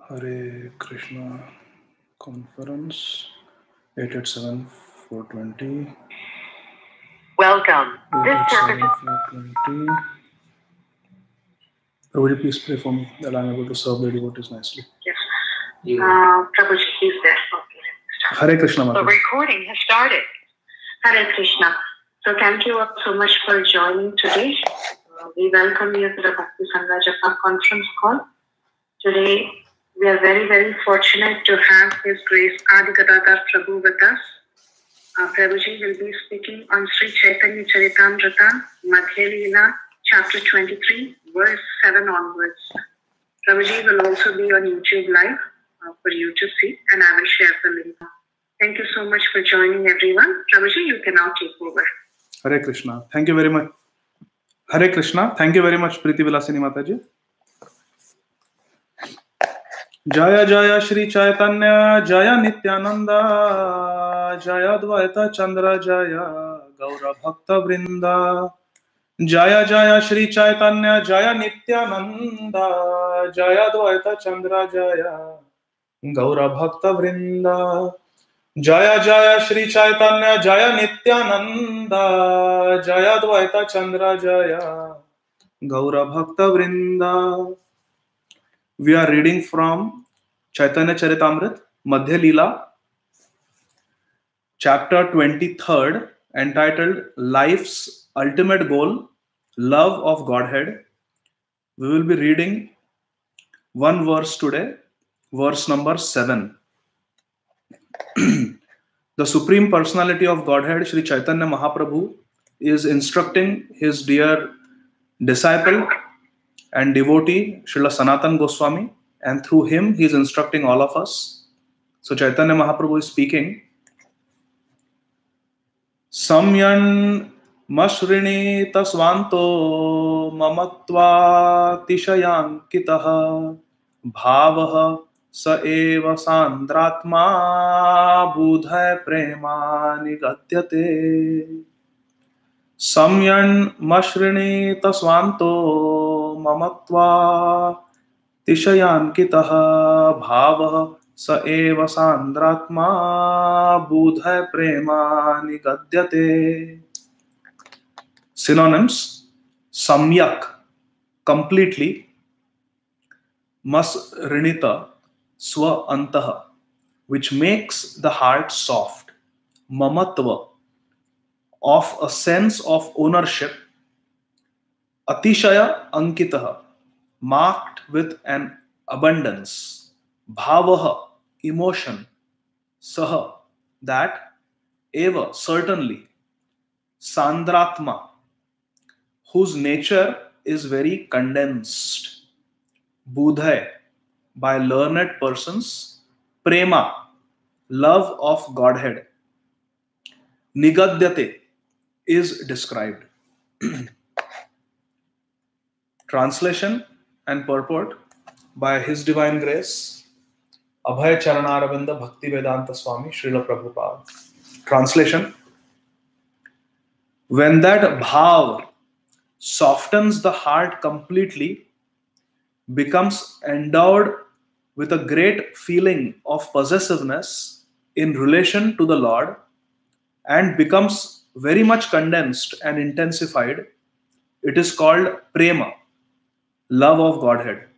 Hare Krishna Conference 887-420. Welcome. This 887-420. Prabhuji, please pray for me that I am able to serve the devotees nicely. Yes. Prabhuji, he's there. Okay. Hare Krishna. The recording has started. Hare Krishna. So thank you all so much for joining today. We welcome you to the Bhakti Sangha Japa conference call. Today, we are very, very fortunate to have His Grace Adi Gadadhar Prabhu with us. Prabhuji will be speaking on Sri Chaitanya Charitamrita, Madhya Leela, chapter 23, verse 7 onwards. Prabhuji will also be on YouTube Live for you to see, and I will share the link. Thank you so much for joining, everyone. Prabhuji, you can now take over. Hare Krishna. Thank you very much. Hare Krishna. Thank you very much, Priti Vilasini Mataji. Jaya Jaya Shri Chaitanya Jaya Nityananda Jaya Dvaita Chandra Jaya Gaura Bhakta Vrinda Jaya Jaya Shri Chaitanya Jaya Nityananda Jaya Dvaita Chandra Jaya Gaura Bhakta Vrinda Jaya Jaya Shri Chaitanya Jaya Nityananda Jaya Dvaita Chandra Jaya Gaura Bhakta Vrinda. We are reading from Chaitanya Charitamrita, Madhya Leela, chapter 23rd, entitled Life's Ultimate Goal, Love of Godhead. We will be reading one verse today, verse number 7. The Supreme Personality of Godhead, Sri Chaitanya Mahaprabhu, is instructing his dear disciple and devotee, Srila Sanatana Goswami, and through him, he is instructing all of us. So Chaitanya Mahaprabhu is speaking. Samyan mashrini tasvanto mamatva tishayankitaha bhavaha sa eva sandratma budhay prema nigatyate. Samyan mashrini tasvanto mamatva tishayankitaha bhavaha sa eva sandratma budhay prema nigadyate. Synonyms: samyak, completely; masrinita, swa antaha, which makes the heart soft; mamatva, of a sense of ownership; atishaya ankitaha, marked with an abundance; bhavaha, emotion; saha, that; eva, certainly; sandratma, whose nature is very condensed; budhay, by learned persons; prema, love of Godhead; nigadyate, is described. Translation and purport by His Divine Grace, Abhay Charanaravinda Bhakti Vedanta Swami Srila Prabhupada. Translation: when that bhav softens the heart completely, becomes endowed with a great feeling of possessiveness in relation to the Lord, and becomes very much condensed and intensified, it is called prema, love of Godhead,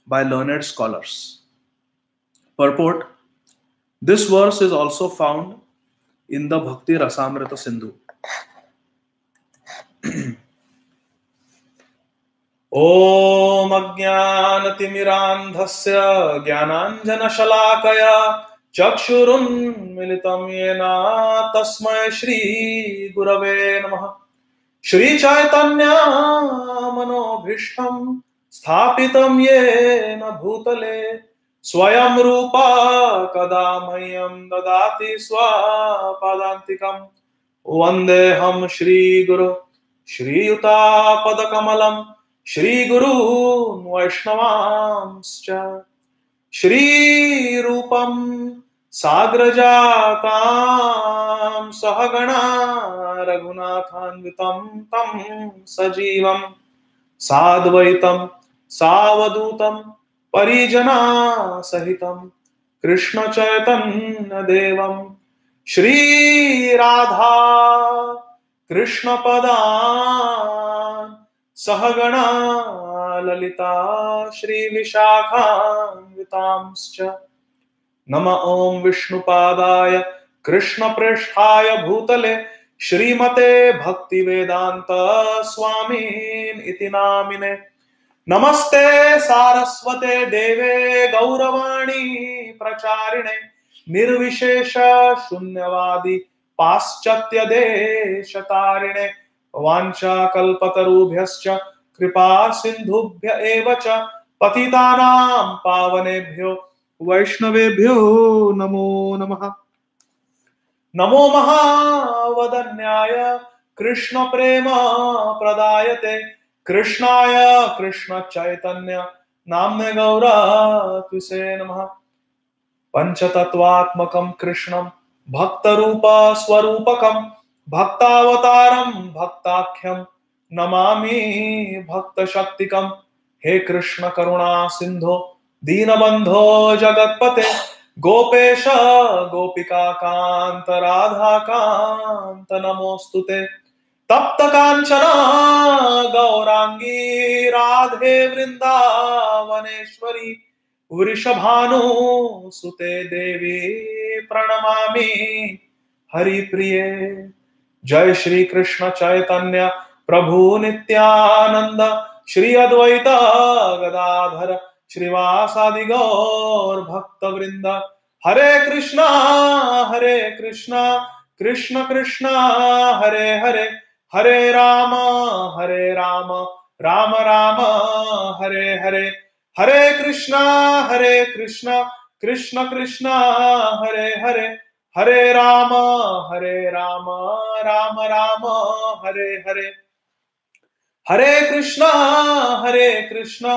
by learned scholars. Purport: this verse is also found in the Bhakti Rasamrita Sindhu. Om Ajnanatimirandhasya Jnananjana Shalakaya Chakshurun Militam Yena Tasmai Shri Gurave Namaha. Shri Chaitanya Manobhishtam Sthapitam Yena Bhutale Swayam Rupa Kadamahyam Dadati Swapadantikam Vandeham Shri Guru Shri Yuta Padakamalam Shri Guru Vaishnavamscha Shri Rupam Sagrajatam Sahagana Raghunathanvitam Tam Sajivam Sadvaitam Savadutam परिजना सहितं कृष्ण चैतन्य देवं श्री राधा कृष्ण पदान् सहगणा ललिता श्री विशाखान्वितांश्च नम ओं विष्णुपादाय कृष्णप्रेष्ठाय भूतले श्रीमते भक्तिवेदांत स्वामीन इति नामिने नमस्ते सारस्वते देवे गौरवाणी प्रचारिणे निर्विशेष शून्यवादी पाश्चात्य देशतारिणे वाञ्छा कल्पतरुभ्यश्च कृपा सिन्धुभ्य एव च पतितानां पावनेभ्यो वैष्णवेभ्यो नमो नमः नमो महावदन्याय कृष्ण प्रेम प्रदायते कृष्णाय कृष्ण चैतन्य नाम्ने गौरत्विषे नमः पंचतत्वात्मकं कृष्णं भक्तरूप स्वरूपकं भक्तावतारं भक्ताख्यं नमामि भक्तशक्तिकं हे कृष्ण करुणा सिंधो दीनबंधो जगत्पते गोपेश गोपिका कांत राधा कांत नमोस्तुते तप्त कांचना गौरांगी राधे वृंदावनेश्वरी वृषभानुसुते देवी प्रणमामि हरिप्रिये जय श्री कृष्ण चैतन्य प्रभु नित्यानंद श्री अद्वैत गदाधर श्रीवासादि गौर भक्त वृंद हरे Krishna Krishna Krishna Hare Hare Hare Ram Ram Ram Hare Hare Hare Krishna Krishna Krishna Hare Hare Hare Ram Ram Ram Hare Hare Hare Krishna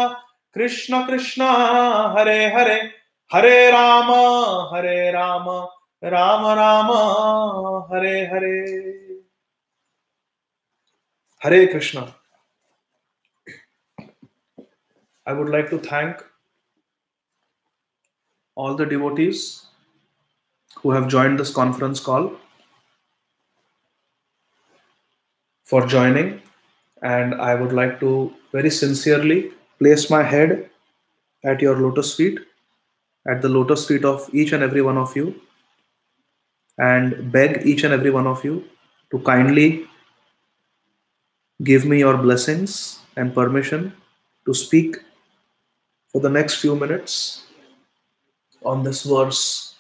Krishna Krishna Hare Hare Hare Ram Ram Ram Hare Hare Hare Krishna I would like to thank all the devotees who have joined this conference call for joining, and I would like to very sincerely place my head at your lotus feet, at the lotus feet of each and every one of you, and beg each and every one of you to kindly give me your blessings and permission to speak for the next few minutes on this verse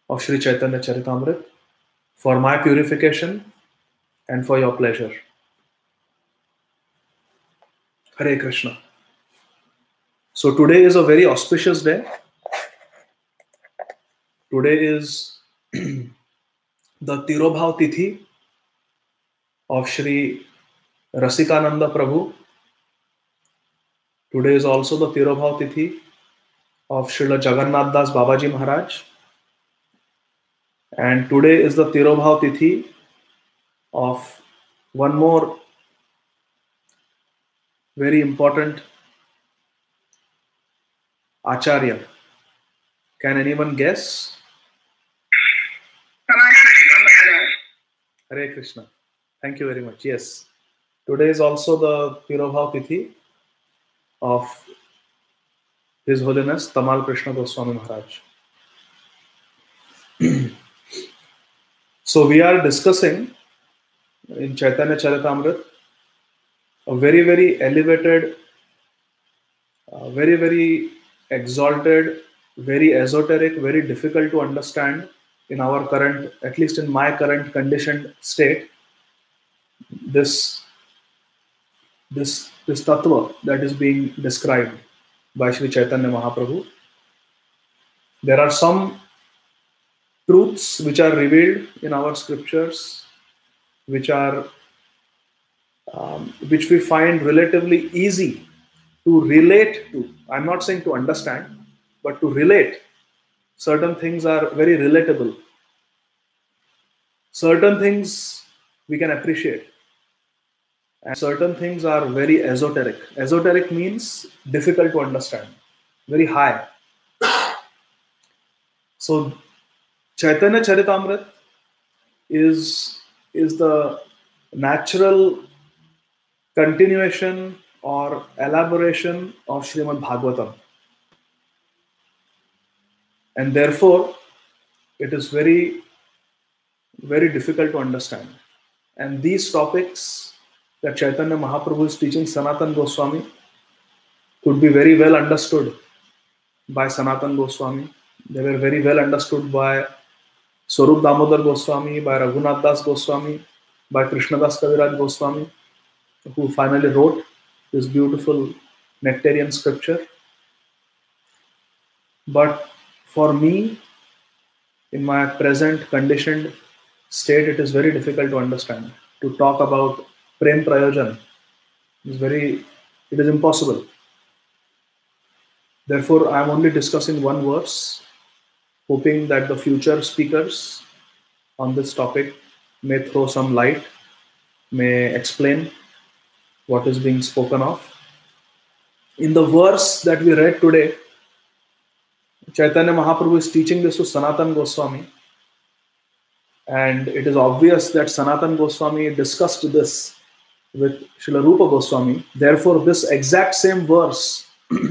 of Sri Chaitanya Charitamrita for my purification and for your pleasure. Hare Krishna. So today is a very auspicious day. Today is the Tirobhav Tithi of Shri Rasikananda Prabhu. Today is also the Tirobhav Tithi of Srila Jagannath Das Babaji Maharaj. And today is the Tirobhav Tithi of one more very important Acharya. Can anyone guess? Hare Krishna. Thank you very much. Yes. Today is also the Tirobhav Tithi of His Holiness Tamal Krishna Goswami Maharaj. So we are discussing in Chaitanya Charitamrita a very, very elevated, very, very exalted, very esoteric, very difficult to understand in our current, at least in my current conditioned state, this tattva that is being described by Sri Chaitanya Mahaprabhu. There are some truths which are revealed in our scriptures, which are which we find relatively easy to relate to. I'm not saying to understand, but to relate. Certain things are very relatable. Certain things we can appreciate. And certain things are very esoteric. Esoteric means difficult to understand. very high. So Chaitanya Charitamrita is the natural continuation or elaboration of Srimad Bhagavatam, and therefore it is very, very difficult to understand. And these topics that Chaitanya Mahaprabhu is teaching Sanatan Goswami could be very well understood by Sanatan Goswami. They were very well understood by Swarup Damodar Goswami, by Raghunath Das Goswami, by Krishnadas Kaviraj Goswami, who finally wrote this beautiful nectarian scripture. But for me, in my present conditioned state, it is very difficult to understand. To talk about Prem Prayojan it is impossible. Therefore, I am only discussing one verse, hoping that the future speakers on this topic may throw some light, may explain what is being spoken of. In the verse that we read today, Chaitanya Mahaprabhu is teaching this to Sanatan Goswami, and it is obvious that Sanatan Goswami discussed this with Srila Rupa Goswami. Therefore, this exact same verse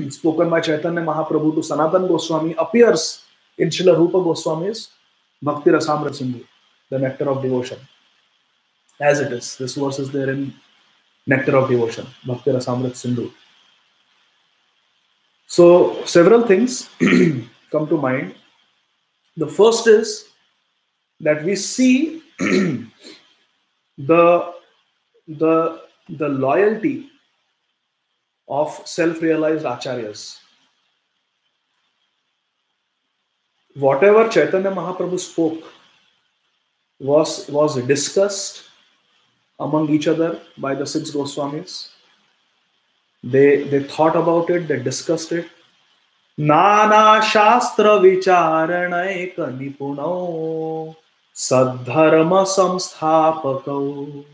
spoken by Chaitanya Mahaprabhu to Sanatan Goswami appears in Srila Rupa Goswami's Bhakti Rasamrita Sindhu, the Nectar of Devotion. As it is, this verse is there in Nectar of Devotion, Bhakti Rasamrita Sindhu. So, several things come to mind. The first is that we see the loyalty of self-realized acharyas. Whatever Chaitanya Mahaprabhu spoke was discussed among each other by the 6 Goswamis. They thought about it, they discussed it. Nana Shastra Vicharanaik Nipuno Sadharma Samsthapakau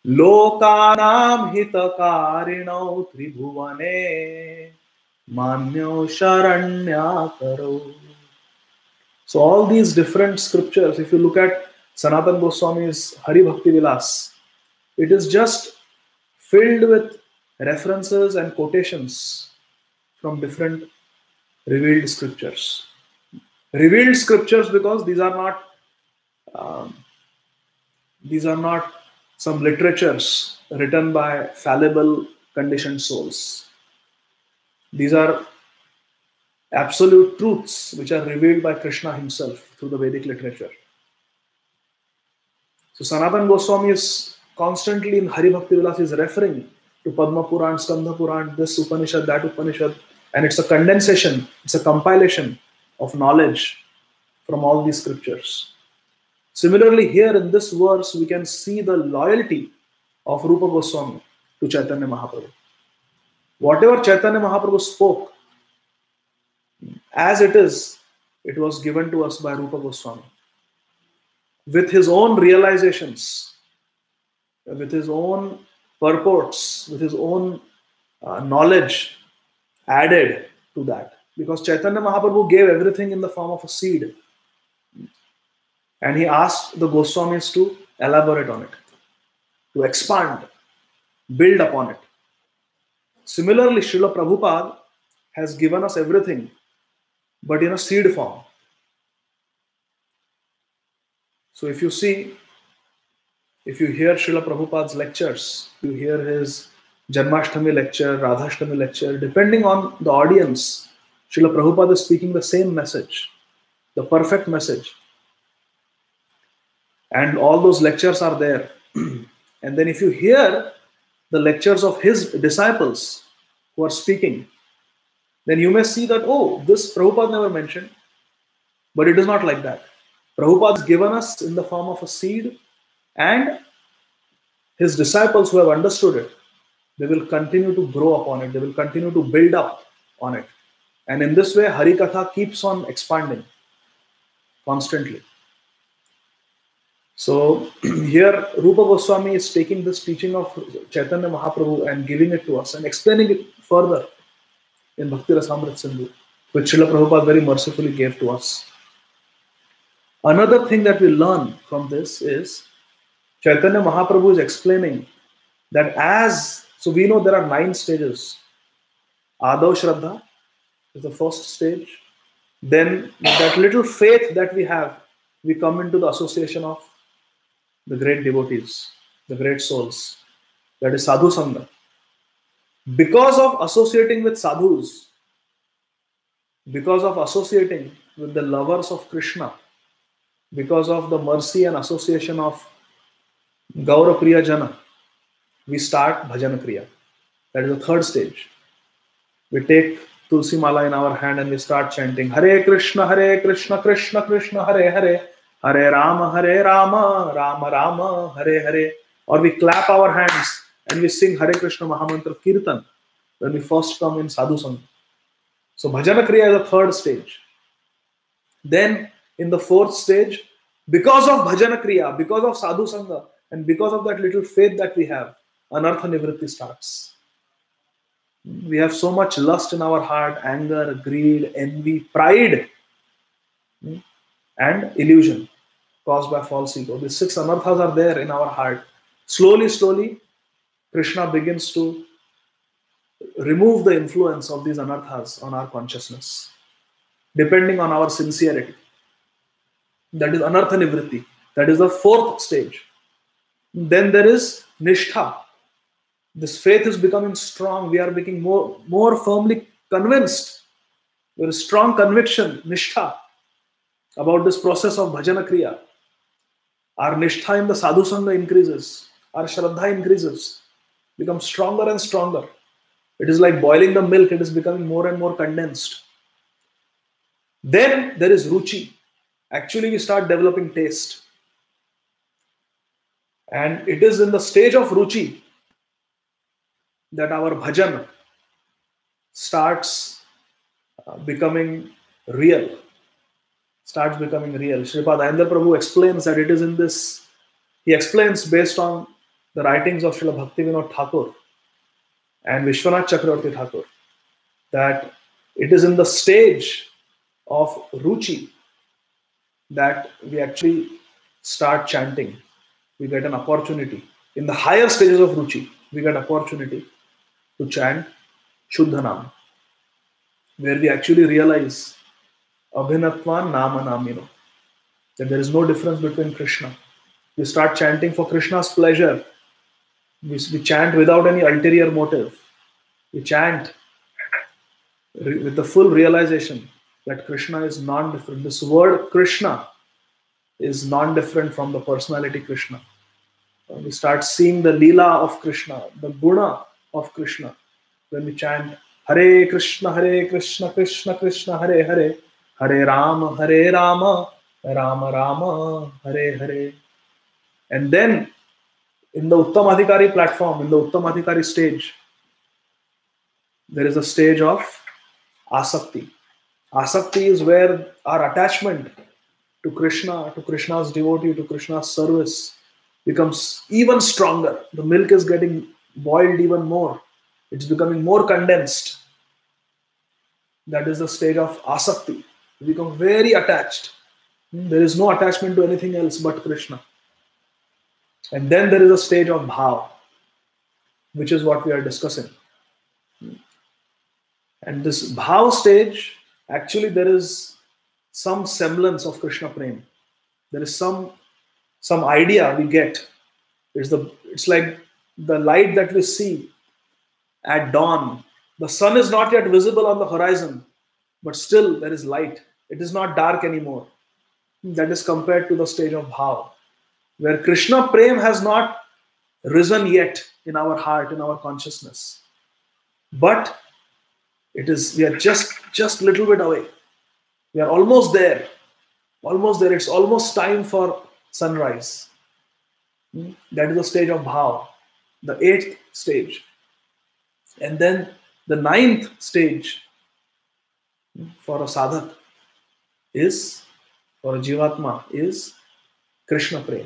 Lokanam Hitakarino Tribhuvane Manyo Sharanyakaro. So all these different scriptures, if you look at Sanatan Goswami's Hari Bhakti Vilas, it is just filled with references and quotations from different revealed scriptures. Revealed scriptures because these are not some literatures written by fallible conditioned souls. These are absolute truths which are revealed by Krishna himself through the Vedic literature. So Sanatan Goswami is constantly in Hari Bhakti Vilas is referring to Padma Puran, Skandha Puran, this Upanishad, that Upanishad, and it's a condensation, it's a compilation of knowledge from all these scriptures. Similarly, here in this verse, we can see the loyalty of Rupa Goswami to Chaitanya Mahaprabhu. Whatever Chaitanya Mahaprabhu spoke, as it is, it was given to us by Rupa Goswami. With his own realizations, with his own purports, with his own knowledge added to that. Because Chaitanya Mahaprabhu gave everything in the form of a seed. And he asked the Goswamis to elaborate on it, to expand, build upon it. Similarly, Srila Prabhupada has given us everything, but in a seed form. So if you see, if you hear Srila Prabhupada's lectures, you hear his Janmashtami lecture, Radhashtami lecture, depending on the audience, Srila Prabhupada is speaking the same message, the perfect message. And all those lectures are there. And then if you hear the lectures of his disciples who are speaking, then you may see that, oh, this Prabhupada never mentioned. But it is not like that. Prabhupada has given us in the form of a seed, and his disciples who have understood it, they will continue to grow upon it. They will continue to build up on it. And in this way, Hari Katha keeps on expanding constantly. So here Rupa Goswami is taking this teaching of Chaitanya Mahaprabhu and giving it to us and explaining it further. in Bhakti Rasamrit Sindhu, which Srila Prabhupada very mercifully gave to us. Another thing that we learn from this is Chaitanya Mahaprabhu is explaining that so we know there are 9 stages. Adav Shraddha is the first stage. Then that little faith that we have, we come into the association of the great devotees, the great souls. That is Sadhu Sangha. Because of associating with sadhus, because of associating with the lovers of Krishna, because of the mercy and association of Gaura Priya Jana, we start Bhajan Kriya. That is the third stage. We take Tulsi Mala in our hand and we start chanting Hare Krishna, Krishna Krishna, Hare Hare, Hare Rama, Rama Rama, Hare Hare. Or we clap our hands and we sing Hare Krishna Mahamantra Kirtan when we first come in Sadhu Sangha. So Bhajana Kriya is the third stage. Then in the fourth stage, because of Bhajana Kriya, because of Sadhu Sangha, and because of that little faith that we have, Anartha Nivritti starts. We have so much lust in our heart, anger, greed, envy, pride, and illusion caused by false ego. These 6 anarthas are there in our heart. Slowly, Krishna begins to remove the influence of these anarthas on our consciousness, depending on our sincerity. That is Anartha Nivritti. That is the fourth stage. Then there is Nishtha. This faith is becoming strong. We are becoming more firmly convinced. There is strong conviction, Nishtha, about this process of Bhajana Kriya. Our Nishtha in the Sadhu Sangha increases. Our Shraddha increases. Becomes stronger and stronger. It is like boiling the milk. It is becoming more and more condensed. Then there is Ruchi. Actually, we start developing taste. And it is in the stage of Ruchi that our bhajan starts becoming real. Sripad Ayandar Prabhu explains that it is in this, he explains based on the writings of Srila Bhaktivinoda Thakur and Vishwanath Chakravarti Thakur, that it is in the stage of Ruchi that we actually start chanting. We get an opportunity. In the higher stages of Ruchi, we get opportunity to chant Shuddhanam, where we actually realize Abhinatvan Nama Namino, that there is no difference between Krishna. We start chanting for Krishna's pleasure. We chant without any ulterior motive. We chant with the full realization that Krishna is non-different. This word Krishna is non-different from the personality Krishna. We start seeing the Leela of Krishna, the Guna of Krishna, when we chant Hare Krishna, Krishna Krishna, Hare Hare, Hare Rama, Rama Rama, Hare Hare. And then in the Uttamadhikari platform, in the Uttamadhikari stage, there is a stage of Asakti. Asakti is where our attachment to Krishna, to Krishna's devotee, to Krishna's service becomes even stronger. The milk is getting boiled even more. It's becoming more condensed. That is the stage of Asakti. We become very attached. There is no attachment to anything else but Krishna. And then there is a stage of Bhav, which is what we are discussing. And this Bhav stage, actually there is some semblance of Krishna Prem. There is some idea we get. It's like the light that we see at dawn. The sun is not yet visible on the horizon, but still there is light. It is not dark anymore. That is compared to the stage of Bhav, where Krishna Prem has not risen yet in our heart, in our consciousness. But we are just a little bit away. We are almost there. It's almost time for sunrise. That is the stage of Bhav, the 8th stage. And then the 9th stage for a sadhak for a jivatma is Krishna Prem.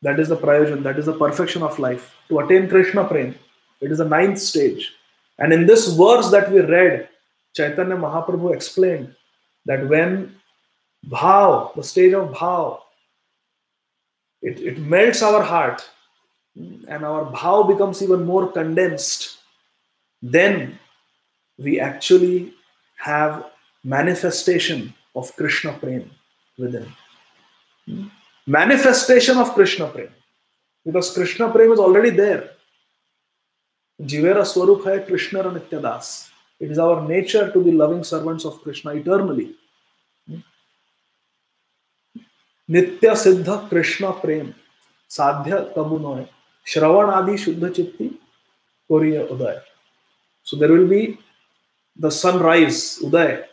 That is the prayojan, that is the perfection of life. To attain Krishna Prem, it is the 9th stage. And in this verse that we read, Chaitanya Mahaprabhu explained that when bhav, the stage of bhav, it melts our heart and our bhav becomes even more condensed, then we actually have manifestation of Krishna Prem within. Manifestation of Krishna Prem. Because Krishna Prem is already there. Jivera Swarup hai Krishna Nitya Das. It is our nature to be loving servants of Krishna eternally. Nitya Siddha Krishna Prem. Sadhya Kamunoy. Shravan Adi Shuddha Chitti Koriya Uday. So there will be the sunrise, Uday,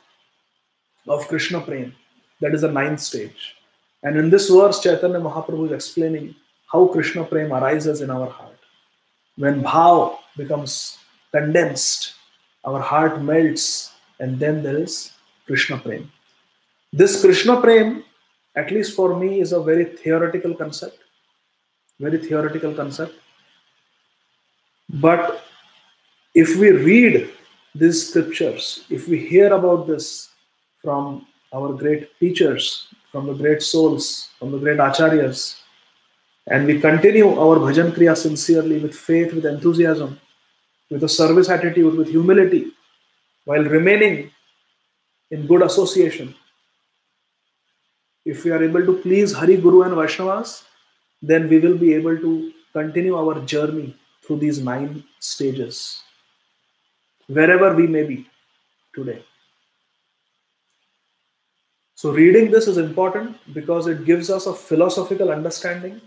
of Krishna Prem. That is the ninth stage. And in this verse, Chaitanya Mahaprabhu is explaining how Krishna Prem arises in our heart. When bhav becomes condensed, our heart melts, and then there is Krishna Prem. This Krishna Prem, at least for me, is a very theoretical concept. Very theoretical concept. But if we read these scriptures, if we hear about this from our great teachers, from the great souls, from the great acharyas, and we continue our bhajan kriya sincerely with faith, with enthusiasm, with a service attitude, with humility, while remaining in good association, if we are able to please Hari, Guru and Vaishnavas, then we will be able to continue our journey through these 9 stages, wherever we may be today. So reading this is important because it gives us a philosophical understanding.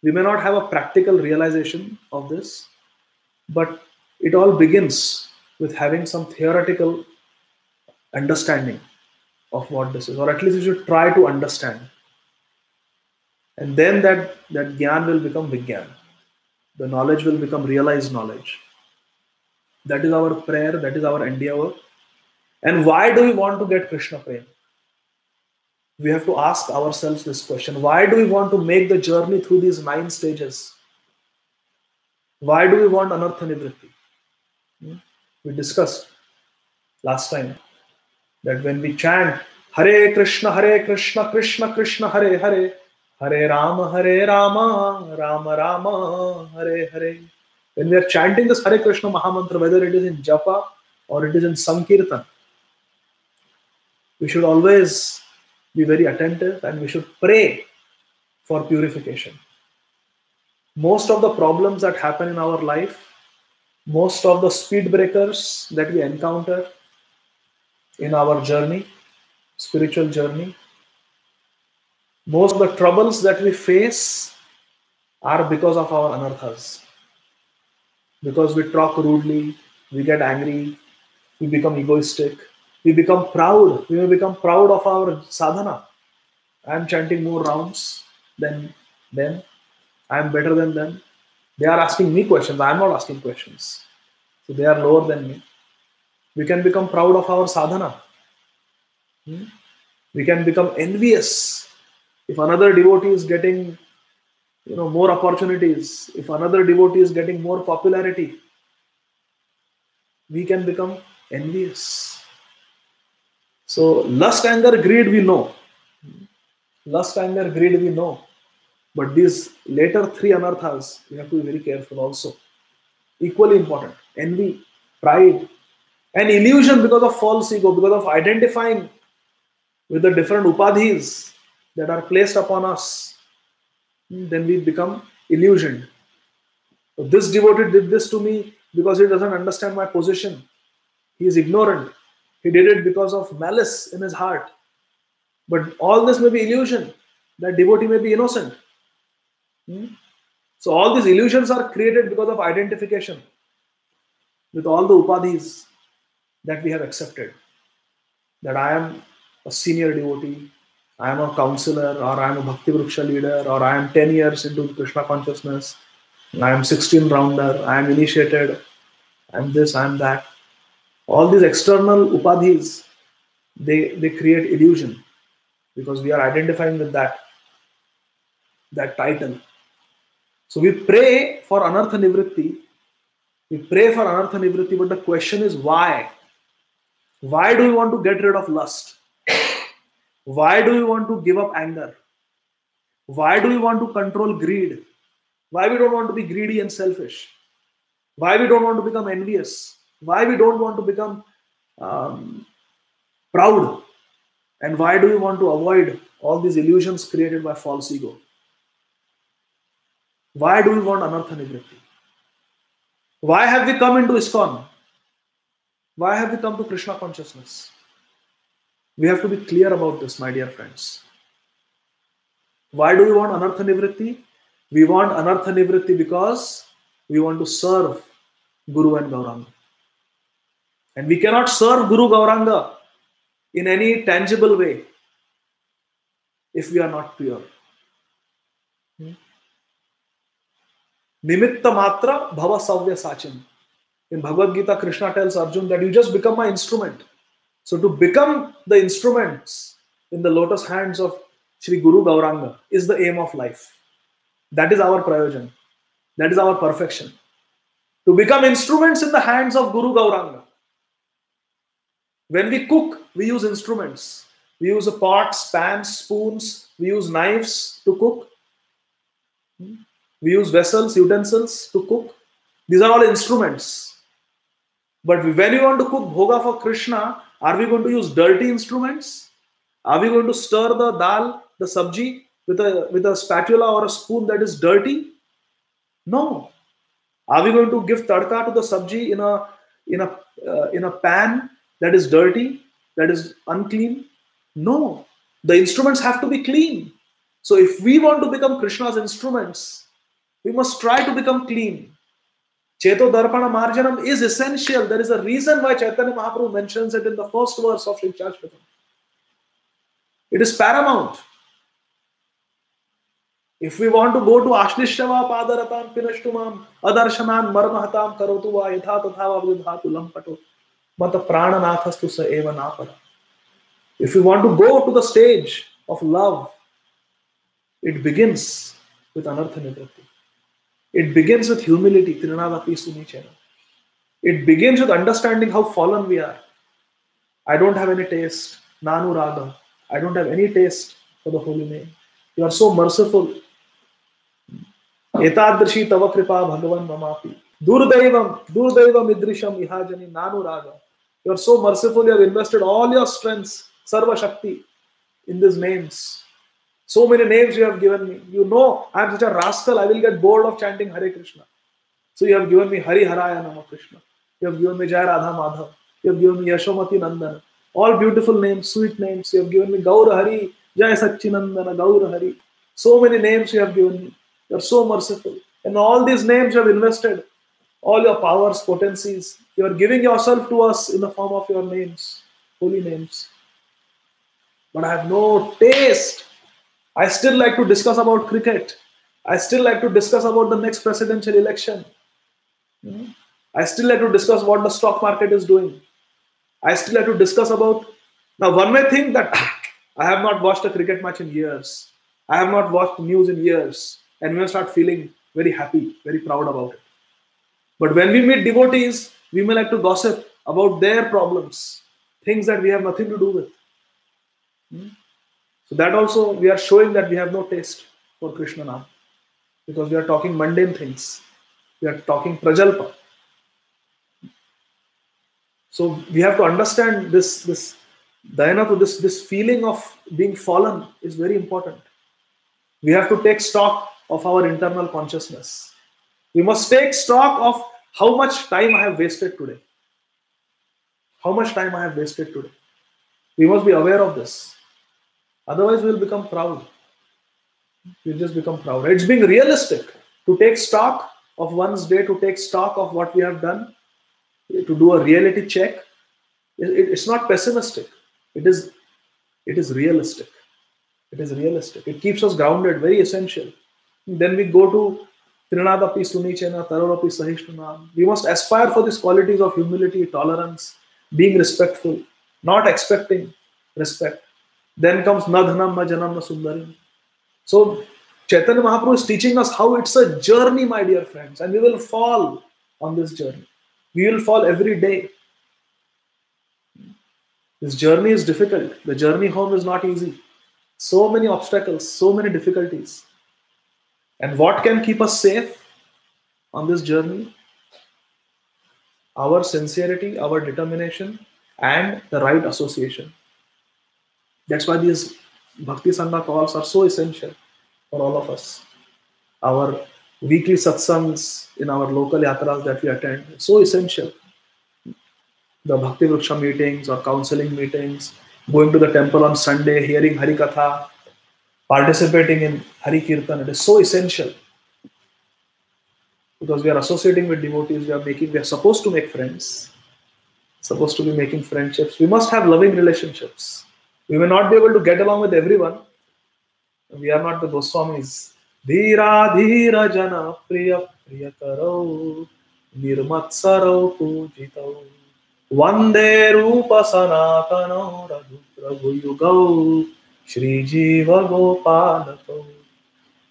We may not have a practical realization of this, but it all begins with having some theoretical understanding of what this is, or at least we should try to understand. And then that Gyan will become Vigyan. The knowledge will become realized knowledge. That is our prayer, that is our endeavor. And why do we want to get Krishna Prem? We have to ask ourselves this question. Why do we want to make the journey through these 9 stages? Why do we want Anartha Nivritti? We discussed last time that when we chant Hare Krishna, Krishna Krishna, Hare Hare, Hare Rama, Rama Rama, Hare Hare. When we are chanting this Hare Krishna Mahamantra, whether it is in Japa or it is in Sankirtan, we should always be very attentive and we should pray for purification. Most of the problems that happen in our life, most of the speed breakers that we encounter in our journey, spiritual journey, most of the troubles that we face are because of our anarthas. Because we talk rudely, we get angry, we become egoistic, we become proud. We may become proud of our sadhana. I am chanting more rounds than them. I am better than them. They are asking me questions. I am not asking questions. So they are lower than me. We can become proud of our sadhana. We can become envious if another devotee is getting more opportunities, if another devotee is getting more popularity. We can become envious. So lust, anger, greed, we know. Lust, anger, greed, we know. But these later 3 anarthas, we have to be very careful also. Equally important. Envy, pride, and illusion because of false ego, because of identifying with the different upadhis that are placed upon us. Then we become illusioned. So this devotee did this to me because he doesn't understand my position. He is ignorant. He did it because of malice in his heart. But all this may be illusion. That devotee may be innocent. So all these illusions are created because of identification with all the upadhis that we have accepted. That I am a senior devotee, I am a counselor, or I am a Bhakti Vriksha leader, or I am 10 years into Krishna consciousness, I am 16 rounder, I am initiated, I am this, I am that. All these external upadhis, they create illusion because we are identifying with that title. So we pray for Anartha Nivritti We pray for anartha nivritti, but the question is why? Why do we want to get rid of lust? Why do we want to give up anger? Why do we want to control greed? Why we don't want to be greedy and selfish? Why we don't want to become envious? Why we don't want to become proud? And why do we want to avoid all these illusions created by false ego? Why do we want anartha nivritti? Why have we come into ISKCON? Why have we come to Krishna consciousness? We have to be clear about this, my dear friends. Why do we want anartha nivritti? We want anartha nivritti because we want to serve Guru and Gauranga. And we cannot serve Guru Gauranga in any tangible way if we are not pure. Nimitta matra bhava savya sachin. In Bhagavad Gita, Krishna tells Arjun that you just become my instrument. So to become the instruments in the lotus hands of Sri Guru Gauranga is the aim of life. That is our prayojan. That is our perfection. To become instruments in the hands of Guru Gauranga. When we cook, we use instruments. We use pots, pans, spoons. We use knives to cook. We use vessels, utensils to cook. These are all instruments. But when we want to cook bhoga for Krishna, are we going to use dirty instruments? Are we going to stir the dal, the sabji, with a spatula or a spoon that is dirty? No. Are we going to give tadka to the sabji in a pan that is dirty, that is unclean? No. The instruments have to be clean. So if we want to become Krishna's instruments, we must try to become clean. Cheto Darpana Marjanam is essential. There is a reason why Chaitanya Mahaprabhu mentions it in the first verse of Sri Chashkatam. It is paramount. If we want to go to Ashlishava Padaratam Pinashtumam Adarshanan Marmahatam Karotuva Yatha Tathava Vidhatu Lampato Mata Prananathastu Sa Eva Napara. If we want to go to the stage of love, it begins with anartha nivritti. It begins with humility. Trinadapi Sunichena. It begins with understanding how fallen we are. I don't have any taste. Nanu Raga. I don't have any taste for the holy name. You are so merciful. Etadrishi tava kripa bhagavan mamapi. Durdaivam idrisham ihajani nanu raga. You are so merciful. You have invested all your strengths, sarva shakti, in these names. So many names you have given me. You know I am such a rascal. I will get bored of chanting Hare Krishna. So you have given me Hari Haraya Nama Krishna. You have given me Jai Radha Madhav. You have given me Yashomati Nandana. All beautiful names, sweet names. You have given me Gaura Hari, Jai Satchinandana, Gaura Hari. So many names you have given me. You are so merciful. And all these names you have invested. All your powers, potencies. You are giving yourself to us in the form of your names. Holy names. But I have no taste. I still like to discuss about cricket. I still like to discuss about the next presidential election. I still like to discuss what the stock market is doing. I still like to discuss about... Now, one may think that I have not watched a cricket match in years. I have not watched news in years. And we will start feeling very happy, very proud about it. But when we meet devotees, we may like to gossip about their problems, things that we have nothing to do with. So that also we are showing that we have no taste for Krishna now. Because we are talking mundane things. We are talking prajalpa. So we have to understand this dhyana, this feeling of being fallen is very important. We have to take stock of our internal consciousness. We must take stock of how much time I have wasted today. How much time I have wasted today. We must be aware of this. Otherwise, we will become proud. We will just become proud. It's being realistic to take stock of one's day, to take stock of what we have done, to do a reality check. It's not pessimistic. It is realistic. It is realistic. It keeps us grounded, very essential. Then we go to Trinadapi Sunichena, Tarorapi Sahishnuna. We must aspire for these qualities of humility, tolerance, being respectful, not expecting respect. Then comes Nadhanam na Janam na Sundarim. So Chaitanya Mahaprabhu is teaching us how it's a journey, my dear friends, and we will fall. on this journey. We will fall every day. This journey is difficult. The journey home is not easy. So many obstacles, so many difficulties. And what can keep us safe on this journey? Our sincerity, our determination, and the right association. That's why these Bhakti Sangha calls are so essential for all of us. Our weekly satsangs in our local yatras that we attend, it's so essential. The Bhakti Vriksha meetings or counseling meetings, going to the temple on Sunday, hearing Hari Katha, participating in Hari Kirtan, it is so essential. Because we are associating with devotees, we are supposed to make friends, supposed to be making friendships. We must have loving relationships. We may not be able to get along with everyone. We are not the Goswamis. Dhira dhira jana priya priya karo nirmatsaro pujitau Vande rupa sanatano radhu prabhu yugau Shri Jiva Gopalato.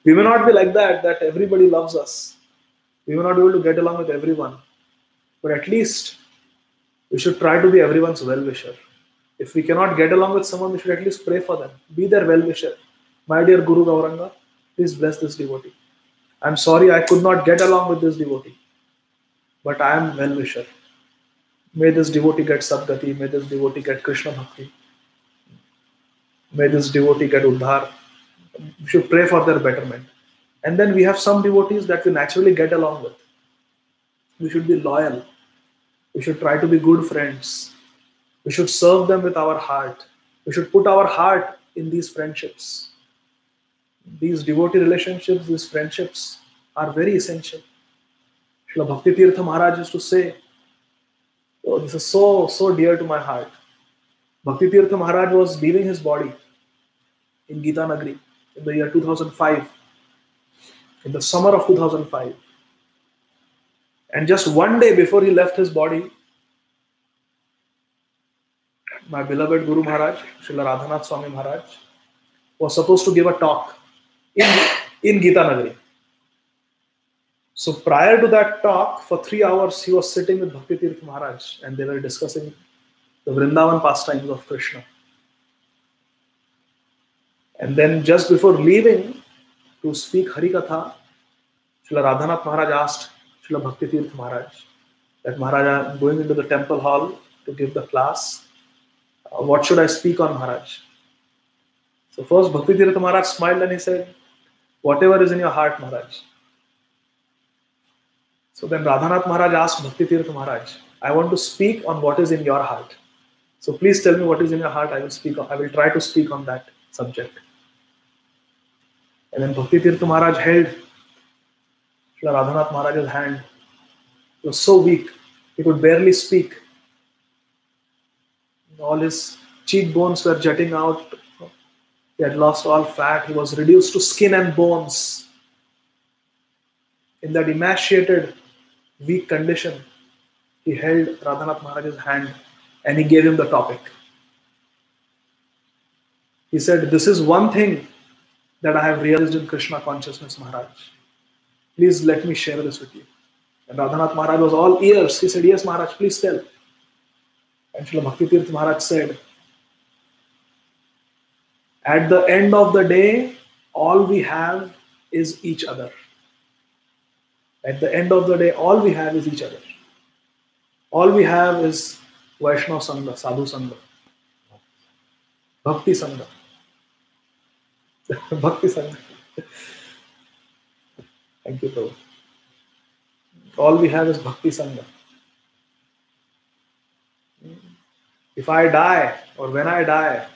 We may not be like that everybody loves us. We may not be able to get along with everyone. But at least we should try to be everyone's well-wisher. If we cannot get along with someone, we should at least pray for them. Be their well-wisher. My dear Guru Gauranga, please bless this devotee. I'm sorry I could not get along with this devotee. But I am well-wisher. May this devotee get Sadgati. May this devotee get Krishna Bhakti. May this devotee get Uddhar. We should pray for their betterment. And then we have some devotees that we naturally get along with. We should be loyal. We should try to be good friends. We should serve them with our heart. We should put our heart in these friendships. These devotee relationships, these friendships are very essential. Srila Bhakti Tirtha Maharaj used to say, oh, this is so dear to my heart. Bhakti Tirtha Maharaj was leaving his body in Gita Nagari in the year 2005, in the summer of 2005. And just one day before he left his body, my beloved Guru Maharaj, Srila Radhanath Swami Maharaj, was supposed to give a talk in Gita Nagari. So prior to that talk, for 3 hours, he was sitting with Bhakti Tirtha Maharaj and they were discussing the Vrindavan pastimes of Krishna. And then just before leaving to speak Hari Katha, Srila Radhanath Maharaj asked Srila Bhakti Tirtha Maharaj that Maharaj, I am going into the temple hall to give the class. What should I speak on, Maharaj? So first Bhakti Tirtha Maharaj smiled and he said, whatever is in your heart, Maharaj. So then Radhanath Maharaj asked Bhakti Tirtha Maharaj, I want to speak on what is in your heart. So please tell me what is in your heart. I will try to speak on that subject. And then Bhakti Tirtha Maharaj held Srila Radhanath Maharaj's hand. He was so weak, he could barely speak. All his cheekbones were jutting out. He had lost all fat. He was reduced to skin and bones. In that emaciated, weak condition, he held Radhanath Maharaj's hand and he gave him the topic. He said, this is one thing that I have realized in Krishna consciousness, Maharaj. Please let me share this with you. And Radhanath Maharaj was all ears. He said, yes, Maharaj, please tell. And Srila Bhakti Tirtha Maharaj said, at the end of the day, all we have is each other. At the end of the day, all we have is each other. All we have is Vaishnava Sangha, Sadhu Sangha, Bhakti Sangha. Bhakti Sangha. Thank you, Prabhu. All we have is Bhakti Sangha. If I die or when I die,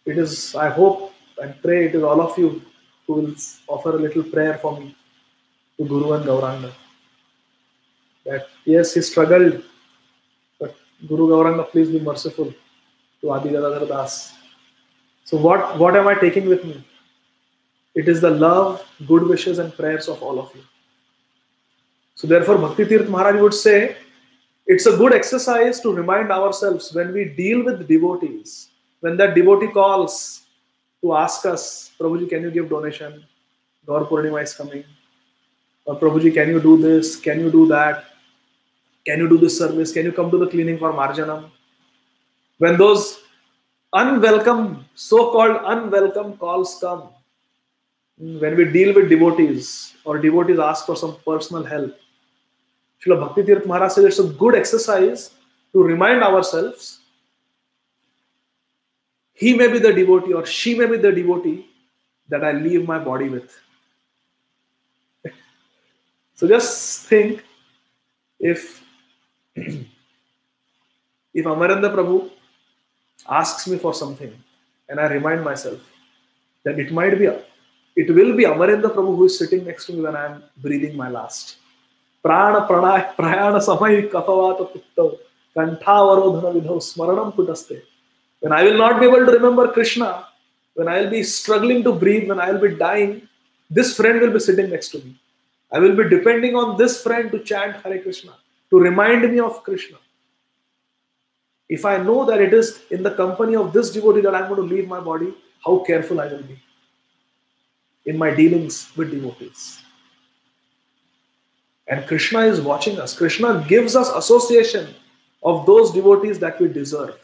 it is, I hope and pray it is all of you who will offer a little prayer for me to Guru and Gauranga. That yes, he struggled, but Guru Gauranga, please be merciful to Adi Gadadhar Das. So what am I taking with me? It is the love, good wishes and prayers of all of you. So therefore Bhakti Tirtha Maharaj would say, it's a good exercise to remind ourselves when we deal with devotees, when that devotee calls to ask us, Prabhuji, can you give donation? Gaur Purnima is coming. Prabhuji, can you do this? Can you do that? Can you do this service? Can you come to the cleaning for Marjanam? When those unwelcome, so-called unwelcome calls come, when we deal with devotees or devotees ask for some personal help, Srila Bhakti Tirth Maharaj says it's a good exercise to remind ourselves he may be the devotee or she may be the devotee that I leave my body with. So just think, if Amarendra Prabhu asks me for something and I remind myself that it will be Amarendra Prabhu who is sitting next to me when I am breathing my last. Prana pranay prayana samay kapavata puttau kantavarodhana vidhau smaranam putaste. When I will not be able to remember Krishna, when I will be struggling to breathe, when I will be dying, this friend will be sitting next to me. I will be depending on this friend to chant Hare Krishna, to remind me of Krishna. If I know that it is in the company of this devotee that I am going to leave my body, how careful I will be in my dealings with devotees. And Krishna is watching us. Krishna gives us association of those devotees that we deserve.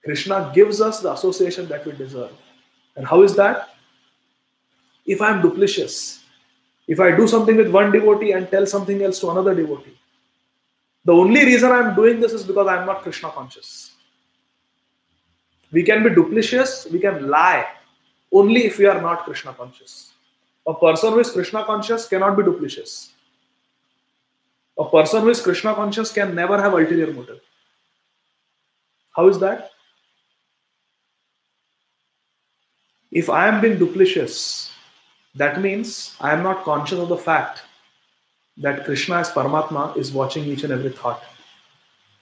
Krishna gives us the association that we deserve. And how is that? If I am duplicitous, if I do something with one devotee and tell something else to another devotee, the only reason I am doing this is because I am not Krishna conscious. We can be duplicitous, we can lie, only if we are not Krishna conscious. A person who is Krishna conscious cannot be duplicitous. A person who is Krishna conscious can never have ulterior motive. How is that? If I am being duplicitous, that means I am not conscious of the fact that Krishna as Paramatma is watching each and every thought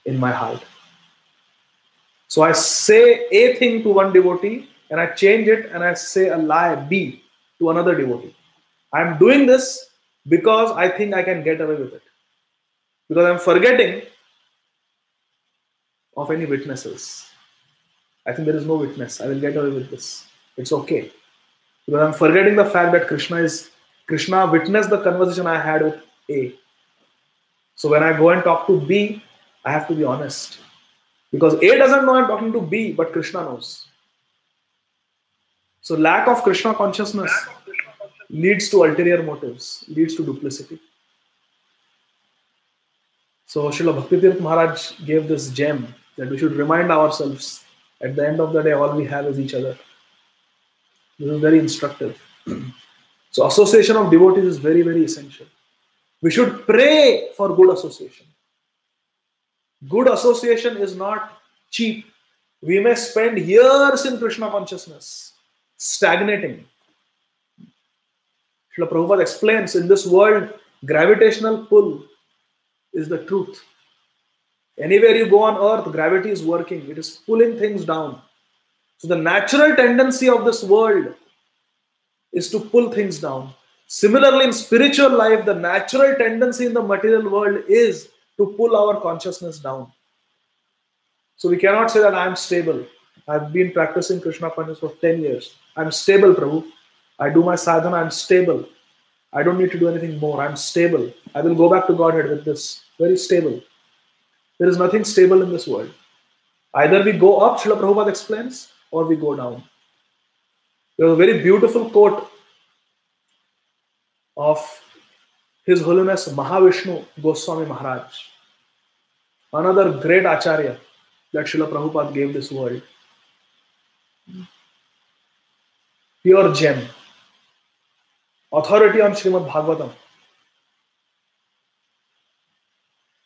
in my heart. So I say A thing to one devotee and I change it and I say a lie B to another devotee. I am doing this because I think I can get away with it. Because I am forgetting of any witnesses. I think there is no witness. I will get away with this. It's okay. Because I am forgetting the fact that Krishna witnessed the conversation I had with A. So when I go and talk to B, I have to be honest. Because A doesn't know I'm talking to B, but Krishna knows. So lack of Krishna consciousness leads to ulterior motives, leads to duplicity. So Srila Bhakti Tirth Maharaj gave this gem that we should remind ourselves at the end of the day, all we have is each other. This is very instructive. So association of devotees is very, very essential. We should pray for good association. Good association is not cheap. We may spend years in Krishna consciousness, stagnating. Srila Prabhupada explains, in this world, gravitational pull is the truth. Anywhere you go on earth, gravity is working. It is pulling things down. So the natural tendency of this world is to pull things down. Similarly, in spiritual life, the natural tendency in the material world is to pull our consciousness down. So we cannot say that I am stable. I've been practicing Krishna consciousness for 10 years. I'm stable, Prabhu. I do my sadhana, I'm stable. I don't need to do anything more. I'm stable. I will go back to Godhead with this. Very stable. There is nothing stable in this world. Either we go up, Srila Prabhupada explains, or we go down. There was a very beautiful quote of His Holiness Mahavishnu Goswami Maharaj, another great Acharya that Srila Prabhupada gave this world. Pure gem. Authority on Srimad Bhagavatam.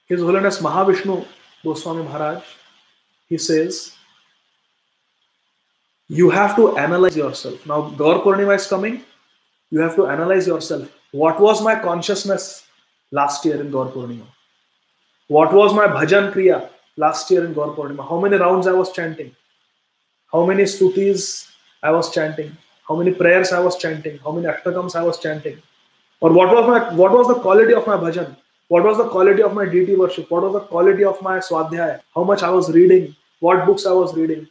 His Holiness Mahavishnu Goswami Maharaj, he says, you have to analyze yourself. Now, Gaur Purnima is coming. You have to analyze yourself. What was my consciousness last year in Gaur Purnima? What was my bhajan kriya last year in Gaur Purnima? How many rounds I was chanting? How many stutis I was chanting? How many prayers I was chanting? How many ashtakams I was chanting? Or what was the quality of my bhajan? What was the quality of my deity worship? What was the quality of my swadhyaya? How much I was reading? What books I was reading?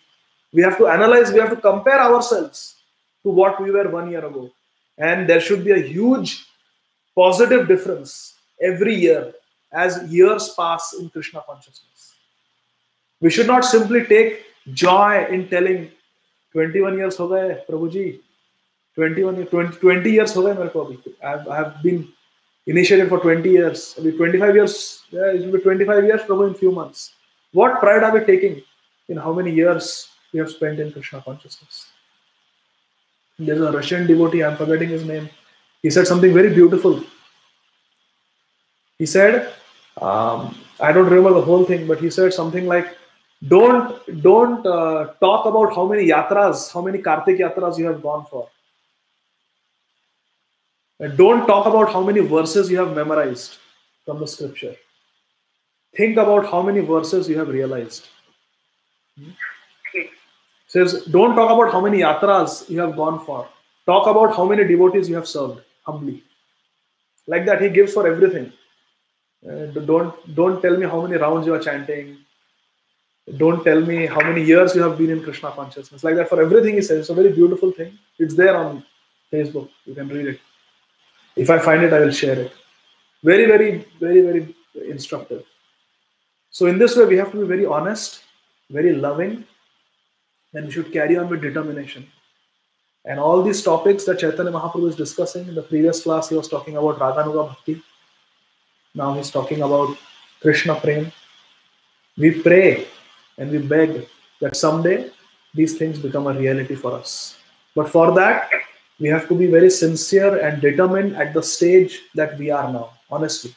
We have to analyze, we have to compare ourselves to what we were 1 year ago. And there should be a huge positive difference every year as years pass in Krishna consciousness. We should not simply take joy in telling 21 years ho gaye, Prabhuji. 20 years ho gaye mere ko abhi. I have been initiated for 20 years. Abhi 25 years, yeah, it will be 25 years, Prabhu, in few months. What pride are we taking in how many years we have spent in Krishna consciousness? There's a Russian devotee, I'm forgetting his name. He said something very beautiful. He said, I don't remember the whole thing, but he said something like, don't talk about how many yatras, how many Kartik yatras you have gone for. And don't talk about how many verses you have memorized from the scripture. Think about how many verses you have realized. Says, don't talk about how many yatras you have gone for. Talk about how many devotees you have served humbly. Like that, he gives for everything. Don't tell me how many rounds you are chanting. Don't tell me how many years you have been in Krishna consciousness. Like that, for everything he says. It's a very beautiful thing. It's there on Facebook. You can read it. If I find it, I will share it. Very, very, very, very instructive. So in this way, we have to be very honest, very loving, and we should carry on with determination. And all these topics that Chaitanya Mahaprabhu is discussing, in the previous class he was talking about Raganuga Bhakti. Now he's talking about Krishna Prem. We pray and we beg that someday these things become a reality for us. But for that, we have to be very sincere and determined at the stage that we are now, honestly.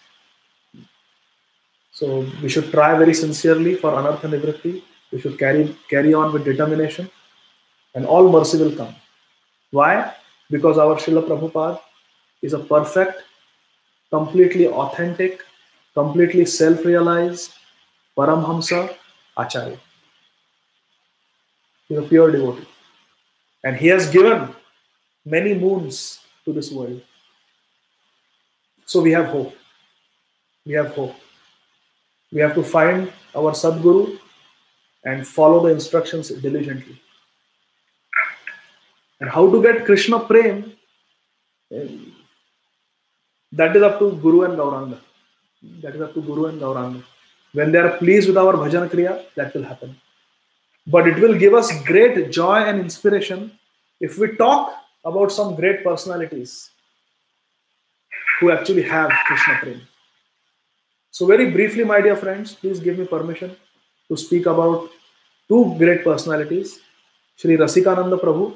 So we should try very sincerely for Anartha Nivritti. We should carry on with determination, and all mercy will come. Why? Because our Srila Prabhupada is a perfect, completely authentic, completely self-realized Paramhamsa Acharya. He is a pure devotee. And he has given many moons to this world. So we have hope. We have hope. We have to find our Sadguru and follow the instructions diligently. And how to get Krishna Prem, that is up to Guru and Gauranga. That is up to Guru and Gauranga. When they are pleased with our bhajan kriya, that will happen. But it will give us great joy and inspiration if we talk about some great personalities who actually have Krishna Prem. So very briefly, my dear friends, please give me permission to speak about two great personalities, Sri Rasikananda Prabhu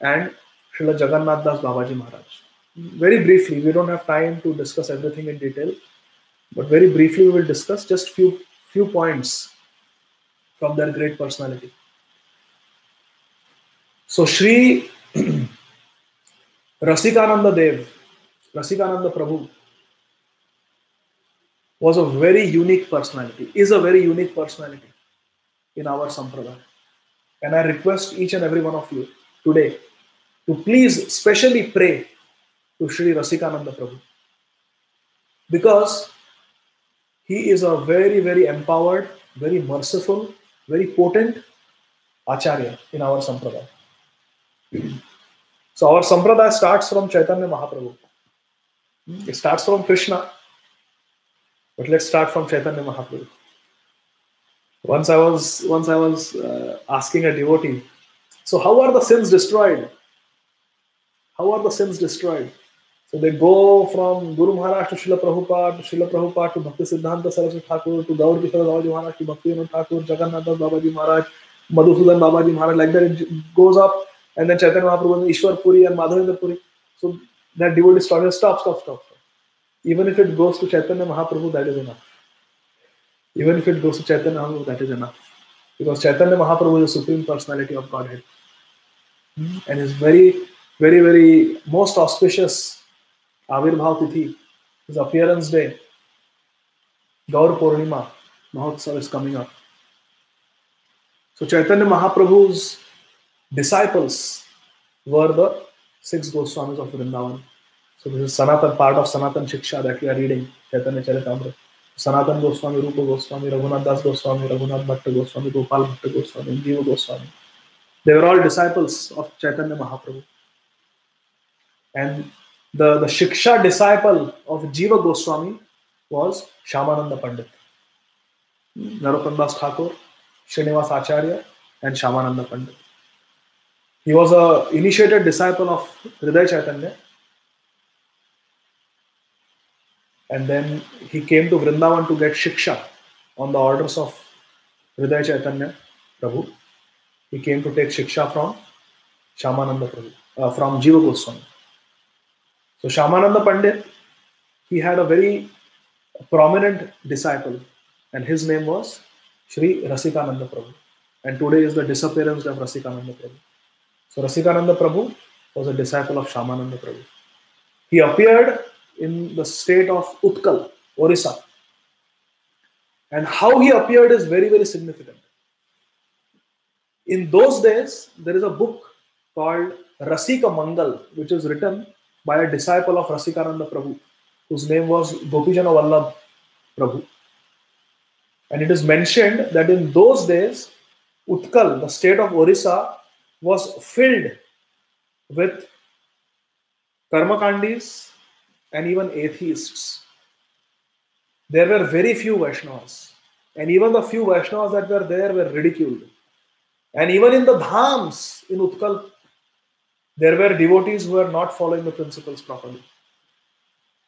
and Srila Jagannath Das Babaji Maharaj. Very briefly, we don't have time to discuss everything in detail, but very briefly we will discuss just few points from their great personality. So Sri Rasikananda Dev, Rasikananda Prabhu, was a very unique personality, is a very unique personality in our Sampradaya. And I request each and every one of you today to please specially pray to Sri Rasikananda Prabhu. Because he is a very, very empowered, very merciful, very potent Acharya in our Sampradaya. So our Sampradaya starts from Chaitanya Mahaprabhu. It starts from Krishna. But let's start from Chaitanya Mahaprabhu. Once I was asking a devotee, so how are the sins destroyed? How are the sins destroyed? So they go from Guru Maharaj to Srila Prabhupada to Bhakti Siddhanta Saraswati Thakur to Gaur Kishore Babaji Maharaj to Bhakti Vinod Thakur, Jagannath Das Babaji Maharaj, Madhusudan Babaji Maharaj, like that it goes up, and then Chaitanya Mahaprabhu and Ishwar Puri and Madhavendra Puri. So that devotee started, stop. Even if it goes to Chaitanya Mahaprabhu, that is enough. Even if it goes to Chaitanya Mahaprabhu, that is enough. Because Chaitanya Mahaprabhu is the supreme personality of Godhead. And his very, very, very most auspicious Avirbhav Tithi, his appearance day, Gaur Purnima Mahotsav is coming up. So Chaitanya Mahaprabhu's disciples were the 6 Goswamis of Vrindavan. So this is Sanatan, part of Sanatan Shiksha that we are reading, Chaitanya Charitamrita. Sanatan Goswami, Rupa Goswami, Raghunath Das Goswami, Raghunath Bhatta Goswami, Gopal Bhatta Goswami, and Jiva Goswami. They were all disciples of Chaitanya Mahaprabhu. And the Shiksha disciple of Jiva Goswami was Shyamananda Pandit. Narottam Das Thakur, Srinivas Acharya, and Shyamananda Pandit. He was a initiated disciple of Hriday Chaitanya, and then he came to Vrindavan to get Shiksha on the orders of Hriday Chaitanya Prabhu. He came to take Shiksha from Shyamananda Prabhu, from Jiva Goswami. So Shyamananda Pandit, he had a very prominent disciple, and his name was Sri Rasikananda Prabhu. And today is the disappearance of Rasikananda Prabhu. So Rasikananda Prabhu was a disciple of Shyamananda Prabhu. He appeared in the state of Utkal, Orissa. And how he appeared is very, very significant. In those days, there is a book called Rasika Mangal, which is written by a disciple of Rasikananda Prabhu, whose name was Gopijana Vallabh Prabhu. And it is mentioned that in those days, Utkal, the state of Orissa, was filled with karmakandis and even atheists. There were very few Vaishnavas, and even the few Vaishnavas that were there were ridiculed. And even in the dhams in Utkal, there were devotees who were not following the principles properly.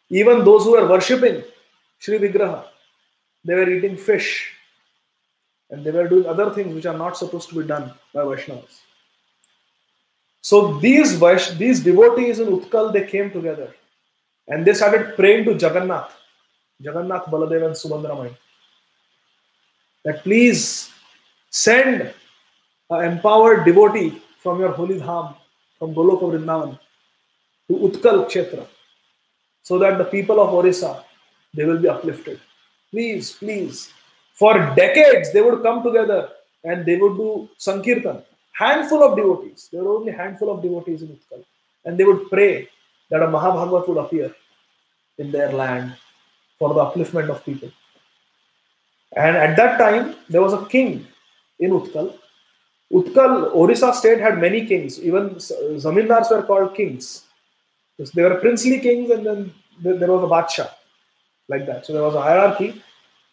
Even those who were worshipping Sri Vigraha, they were eating fish, and they were doing other things which are not supposed to be done by Vaishnavas. So these devotees in Utkal, they came together and they started praying to Jagannath Baladev and Subhadramai, that please send an empowered devotee from your holy dham, from Goloka Vrindavan to Utkal Kshetra, so that the people of Orissa, they will be uplifted. Please, please. For decades, they would come together and they would do Sankirtan. Handful of devotees. There were only a handful of devotees in Utkal. And they would pray that a Mahabhagavat would appear in their land for the upliftment of people. And at that time, there was a king in Utkal. Utkal, Orissa state had many kings. Even zamindars were called kings. There were princely kings, and then there was a Badshah, like that. So there was a hierarchy.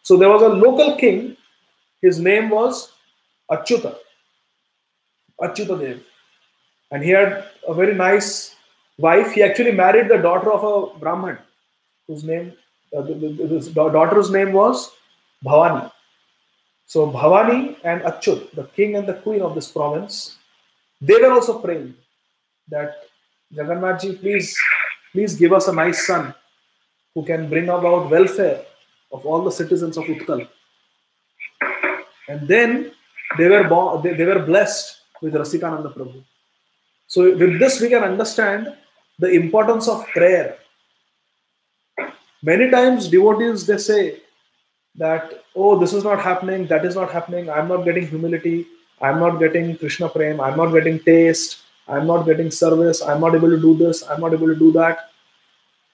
So there was a local king. His name was Achyuta Dev. And he had a very nice wife. He actually married the daughter of a Brahman, whose name, his daughter's name was Bhavani. So Bhavani and Achyut, the king and the queen of this province, they were also praying that Jagannathji, please give us a nice son who can bring about welfare of all the citizens of Utkal. And then they were blessed with Rasikananda Prabhu. So with this we can understand the importance of prayer. Many times devotees, they say that, oh, this is not happening, that is not happening, I'm not getting humility, I'm not getting Krishna Prem, I'm not getting taste, I'm not getting service, I'm not able to do this, I'm not able to do that.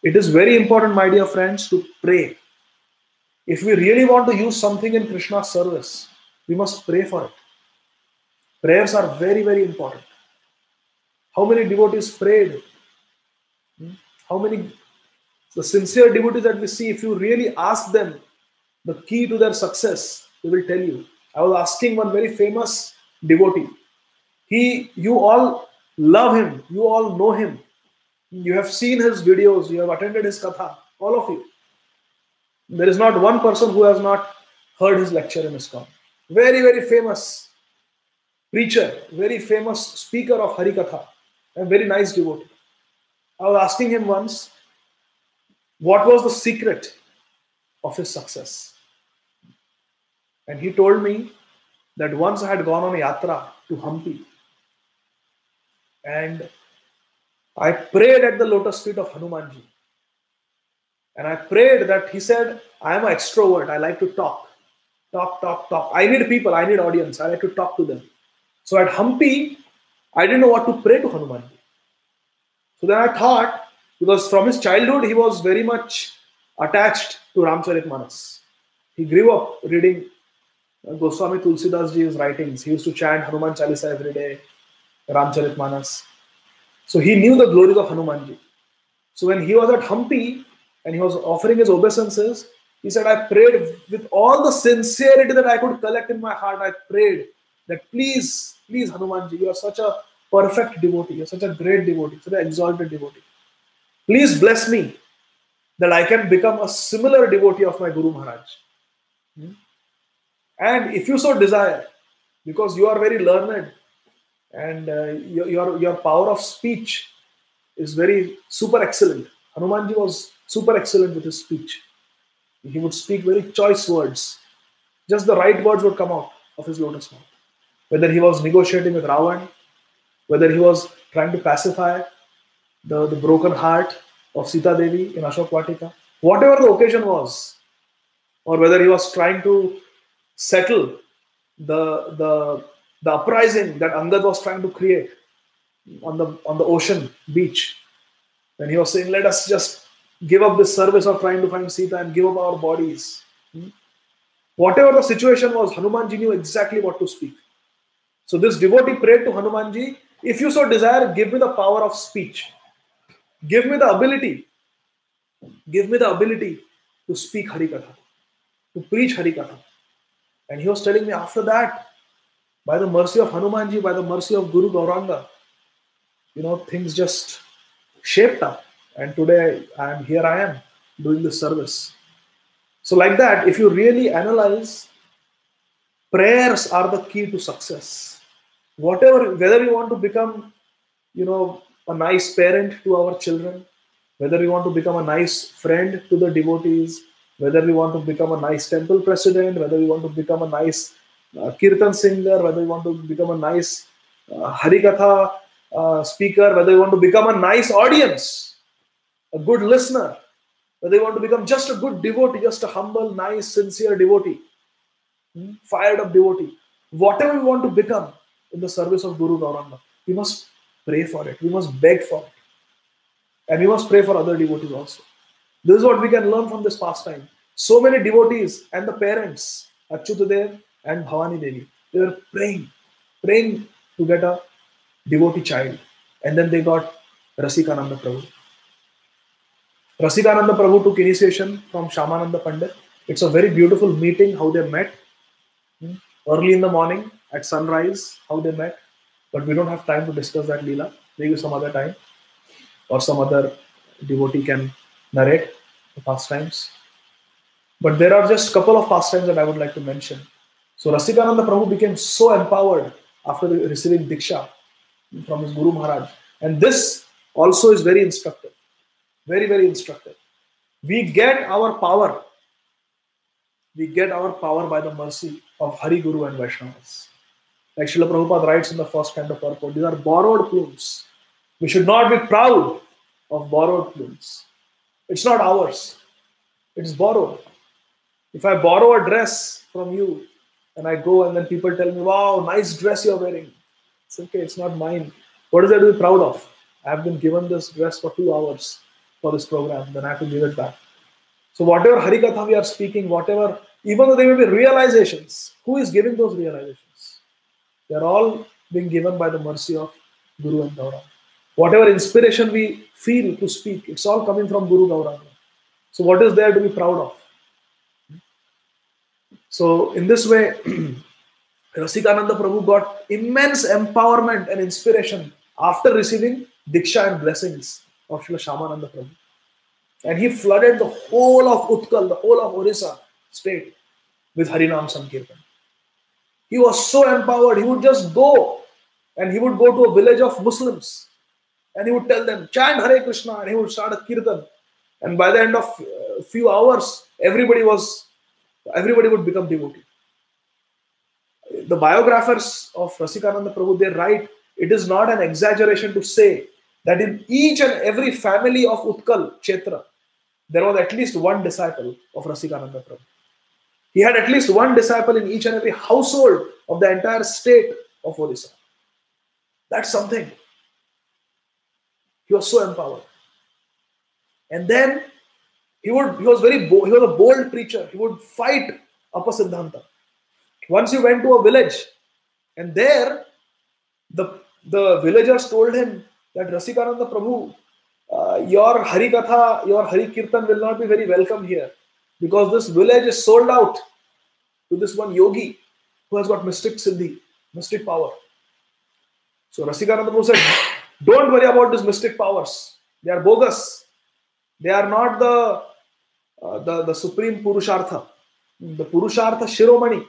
It is very important, my dear friends, to pray. If we really want to use something in Krishna's service, we must pray for it. Prayers are very, very important. How many devotees prayed? How many, the sincere devotees that we see, if you really ask them the key to their success, they will tell you. I was asking one very famous devotee. You all love him, you all know him. You have seen his videos, you have attended his katha, all of you. There is not one person who has not heard his lecture in ISKCON. Very, very famous preacher, very famous speaker of Harikatha, a very nice devotee. I was asking him once, what was the secret of his success? And he told me that once I had gone on a yatra to Hampi, and I prayed at the lotus feet of Hanumanji. And I prayed that, he said, I am an extrovert, I like to talk. I need people, I need audience, I like to talk to them. So at Hampi, I didn't know what to pray to Hanumanji. So then I thought, because from his childhood, he was very much attached to Ramcharitmanas. He grew up reading Goswami Tulsidas Ji's writings. He used to chant Hanuman Chalisa every day, Ramcharitmanas. So he knew the glories of Hanumanji. So when he was at Hampi and he was offering his obeisances, he said, I prayed with all the sincerity that I could collect in my heart. I prayed that please, please, Hanumanji, you are such a perfect devotee. You're such a great devotee, such an exalted devotee. Please bless me that I can become a similar devotee of my Guru Maharaj. And if you so desire, because you are very learned and your power of speech is very super excellent. Hanumanji was super excellent with his speech. He would speak very choice words. Just the right words would come out of his lotus mouth. Whether he was negotiating with Ravan, whether he was trying to pacify the broken heart of Sita Devi in Ashok Vatika, whatever the occasion was, or whether he was trying to settle the uprising that Angad was trying to create on the ocean beach, when he was saying, let us just give up this service of trying to find Sita and give up our bodies. Whatever the situation was, Hanumanji knew exactly what to speak. So this devotee prayed to Hanumanji, if you so desire, give me the power of speech. Give me the ability. Give me the ability to speak Harikatha, to preach Harikatha. And he was telling me after that, by the mercy of Hanumanji, by the mercy of Guru Gauranga, things just shaped up. And today I am doing this service. So like that, if you really analyze, prayers are the key to success. Whether you want to become, a nice parent to our children, whether we want to become a nice friend to the devotees, whether we want to become a nice temple president, whether we want to become a nice kirtan singer, whether we want to become a nice Harikatha speaker, whether we want to become a nice audience, a good listener, whether we want to become just a good devotee, just a humble, nice, sincere devotee, fired up devotee, whatever we want to become in the service of Guru Gauranga, we must pray for it, we must beg for it. And we must pray for other devotees also. This is what we can learn from this pastime. So many devotees and the parents, Achyutadev and Bhavani Devi, they were praying to get a devotee child. And then they got Rasikananda Prabhu. Rasikananda Prabhu took initiation from Shamananda Pandit. It's a very beautiful meeting, how they met. Early in the morning, at sunrise, how they met. But we don't have time to discuss that Leela. Maybe some other time. Or some other devotee can narrate the pastimes. But there are just a couple of pastimes that I would like to mention. So Rasikananda Prabhu became so empowered after receiving Diksha from his Guru Maharaj. And this also is very instructive. Very, very instructive. We get our power. We get our power by the mercy of Hari, Guru and Vaishnavas. Like Srila Prabhupada writes in the first canto purport, these are borrowed plumes. We should not be proud of borrowed plumes. It's not ours. It's borrowed. If I borrow a dress from you and I go and then people tell me, wow, nice dress you're wearing. It's okay, it's not mine. What is there to be proud of? I have been given this dress for 2 hours for this program, then I have to give it back. So whatever Harikatha we are speaking, whatever, even though there may be realizations, who is giving those realizations? They are all being given by the mercy of Guru and Gauranga. Whatever inspiration we feel to speak, it's all coming from Guru Gauranga. So what is there to be proud of? So in this way, Rasikananda Prabhu got immense empowerment and inspiration after receiving Diksha and blessings of Srila Shamananda Prabhu. And he flooded the whole of Utkal, the whole of Orissa state with Harinam Sankirtan. He was so empowered, he would just go and he would go to a village of Muslims and he would tell them, chant Hare Krishna, and he would start a kirtan. And by the end of a few hours, everybody would become devotee. The biographers of Rasikananda Prabhu, they write, it is not an exaggeration to say that in each and every family of Utkal Kshetra, there was at least one disciple of Rasikananda Prabhu. He had at least one disciple in each and every household of the entire state of Orissa. That's something. He was so empowered. And then he was a bold preacher. He would fight Apasiddhanta. Once he went to a village, and there the villagers told him that Rasikananda Prabhu your Hari Katha, your Hari Kirtan will not be very welcome here, because this village is sold out to this one yogi who has got mystic siddhi, mystic power. So Rasikananda Prabhu said, don't worry about these mystic powers. They are bogus. They are not the supreme Purushartha. The Purushartha Shiromani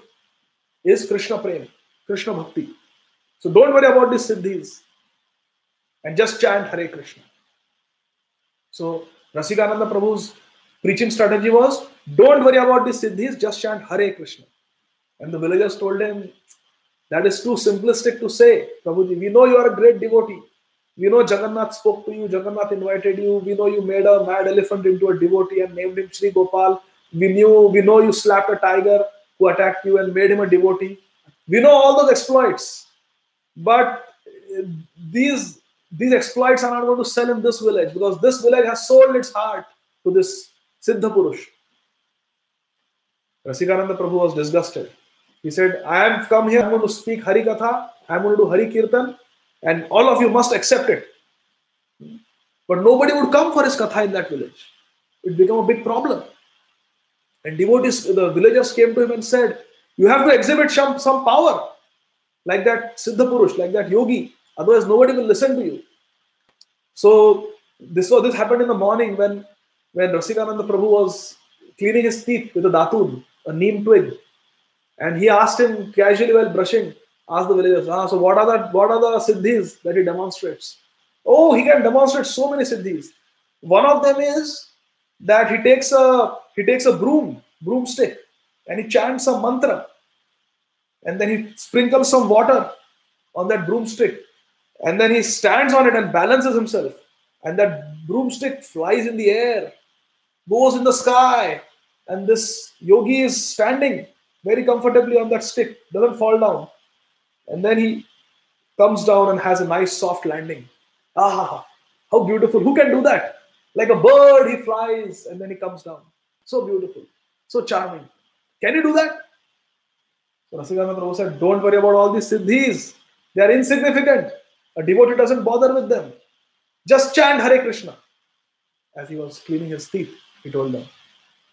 is Krishna Prem, Krishna Bhakti. So don't worry about these siddhis and just chant Hare Krishna. So Rasikananda Prabhu's preaching strategy was, don't worry about these siddhis, just chant Hare Krishna. And the villagers told him, that is too simplistic to say, Prabhuji. We know you are a great devotee. We know Jagannath spoke to you, Jagannath invited you. We know you made a mad elephant into a devotee and named him Sri Gopal. We know you slapped a tiger who attacked you and made him a devotee. We know all those exploits. But these exploits are not going to sell in this village, because this village has sold its heart to this Siddha Purush. Rasikananda Prabhu was disgusted. He said, I am come here, I am going to speak Hari Katha, I am going to do Hari Kirtan, and all of you must accept it. But nobody would come for his Katha in that village. It became a big problem. And devotees, the villagers came to him and said, you have to exhibit some power, like that Siddha Purush, like that yogi. Otherwise, nobody will listen to you. So this happened in the morning when Rasikananda Prabhu was cleaning his teeth with a datun, a neem twig. And he asked him casually while brushing, asked the villagers, so what are the siddhis that he demonstrates? Oh, he can demonstrate so many siddhis. One of them is that he takes a broomstick, and he chants some mantra, and then he sprinkles some water on that broomstick, and then he stands on it and balances himself, and that broomstick flies in the air, goes in the sky, and this yogi is standing very comfortably on that stick, doesn't fall down. And then he comes down and has a nice soft landing. Ah, how beautiful. Who can do that? Like a bird, he flies and then he comes down. So beautiful, so charming. Can you do that? So Rasikananda Prabhu said, don't worry about all these siddhis. They are insignificant. A devotee doesn't bother with them. Just chant Hare Krishna. As he was cleaning his teeth, he told them.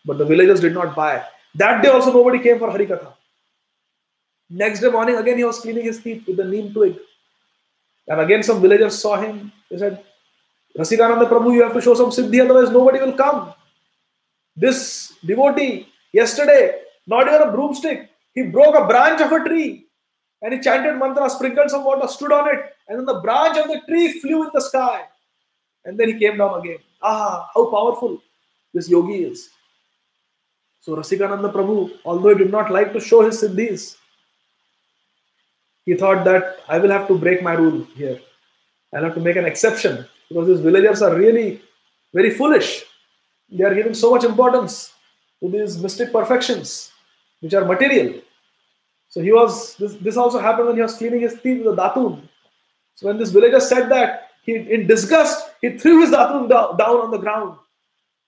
But the villagers did not buy. That day also nobody came for Hari Katha. Next day morning again he was cleaning his teeth with the neem twig. And again some villagers saw him. They said, Rasikananda Prabhu, you have to show some siddhi, otherwise nobody will come. This devotee, yesterday, not even a broomstick, he broke a branch of a tree and he chanted mantra, sprinkled some water, stood on it, and then the branch of the tree flew in the sky. And then he came down again. Ah, how powerful this yogi is. So Rasikananda Prabhu, although he did not like to show his siddhis, he thought that I will have to break my rule here. I'll have to make an exception, because these villagers are really very foolish. They are giving so much importance to these mystic perfections, which are material. So this also happened when he was cleaning his teeth with a datun. So when this villager said that, in disgust, he threw his datun down on the ground.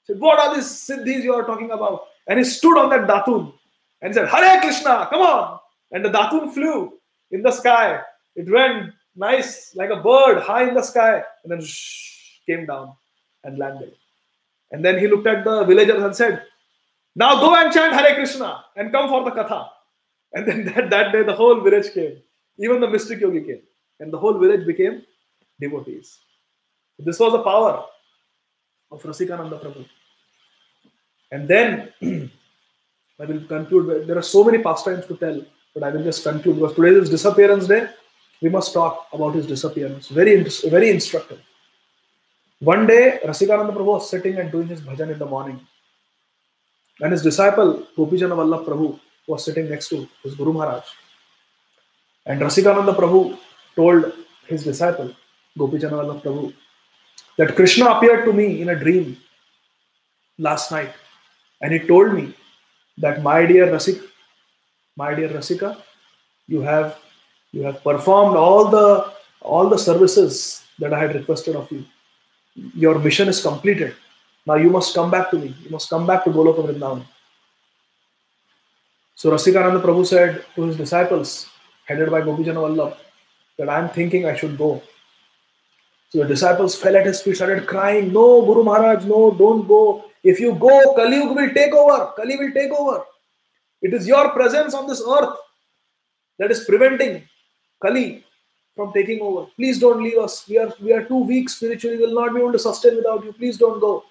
He said, what are these siddhis you are talking about? And he stood on that datun and said, Hare Krishna, come on. And the datun flew in the sky. It went nice, like a bird, high in the sky, and then came down and landed. And then he looked at the villagers and said, now go and chant Hare Krishna and come for the katha. And then that day the whole village came. Even the mystic yogi came. And the whole village became devotees. This was the power of Rasikananda Prabhu. And then I will conclude. There are so many pastimes to tell, but I will just conclude, because today is disappearance day. We must talk about his disappearance. Very instructive. One day, Rasikananda Prabhu was sitting and doing his bhajan in the morning. And his disciple, Gopijana Vallabh Prabhu, was sitting next to his Guru Maharaj. And Rasikananda Prabhu told his disciple, Gopijana Vallabh Prabhu, that Krishna appeared to me in a dream last night. And he told me that, my dear Rasika, you have performed all the services that I had requested of you. Your mission is completed. Now you must come back to me. You must come back to Goloka Vrindavan. So Rasikananda Prabhu said to his disciples, headed by Gopijana Vallabh, that I am thinking I should go. So the disciples fell at his feet, started crying, "No, Guru Maharaj, no, don't go. If you go, Kali Yuga will take over. Kali will take over. It is your presence on this earth that is preventing Kali from taking over. Please don't leave us. We are too weak spiritually. We will not be able to sustain without you. Please don't go."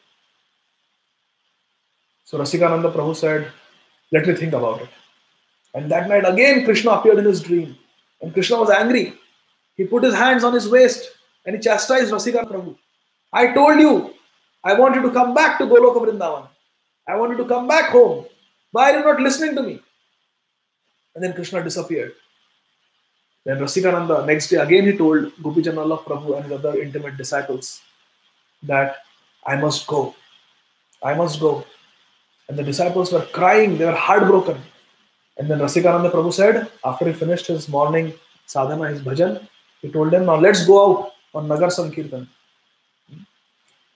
So Rasikananda Prabhu said, "Let me think about it." And that night again Krishna appeared in his dream. And Krishna was angry. He put his hands on his waist and he chastised Rasikananda Prabhu. "I told you, I want you to come back to Goloka Vrindavan. I want you to come back home. Why are you not listening to me?" And then Krishna disappeared. Then Rasikananda, next day again he told Gopijan Vallabh Prabhu and his other intimate disciples that I must go. I must go. And the disciples were crying, they were heartbroken. And then Rasikananda Prabhu said, after he finished his morning sadhana, his bhajan, he told them, "Now let's go out on Nagar Sankirtan."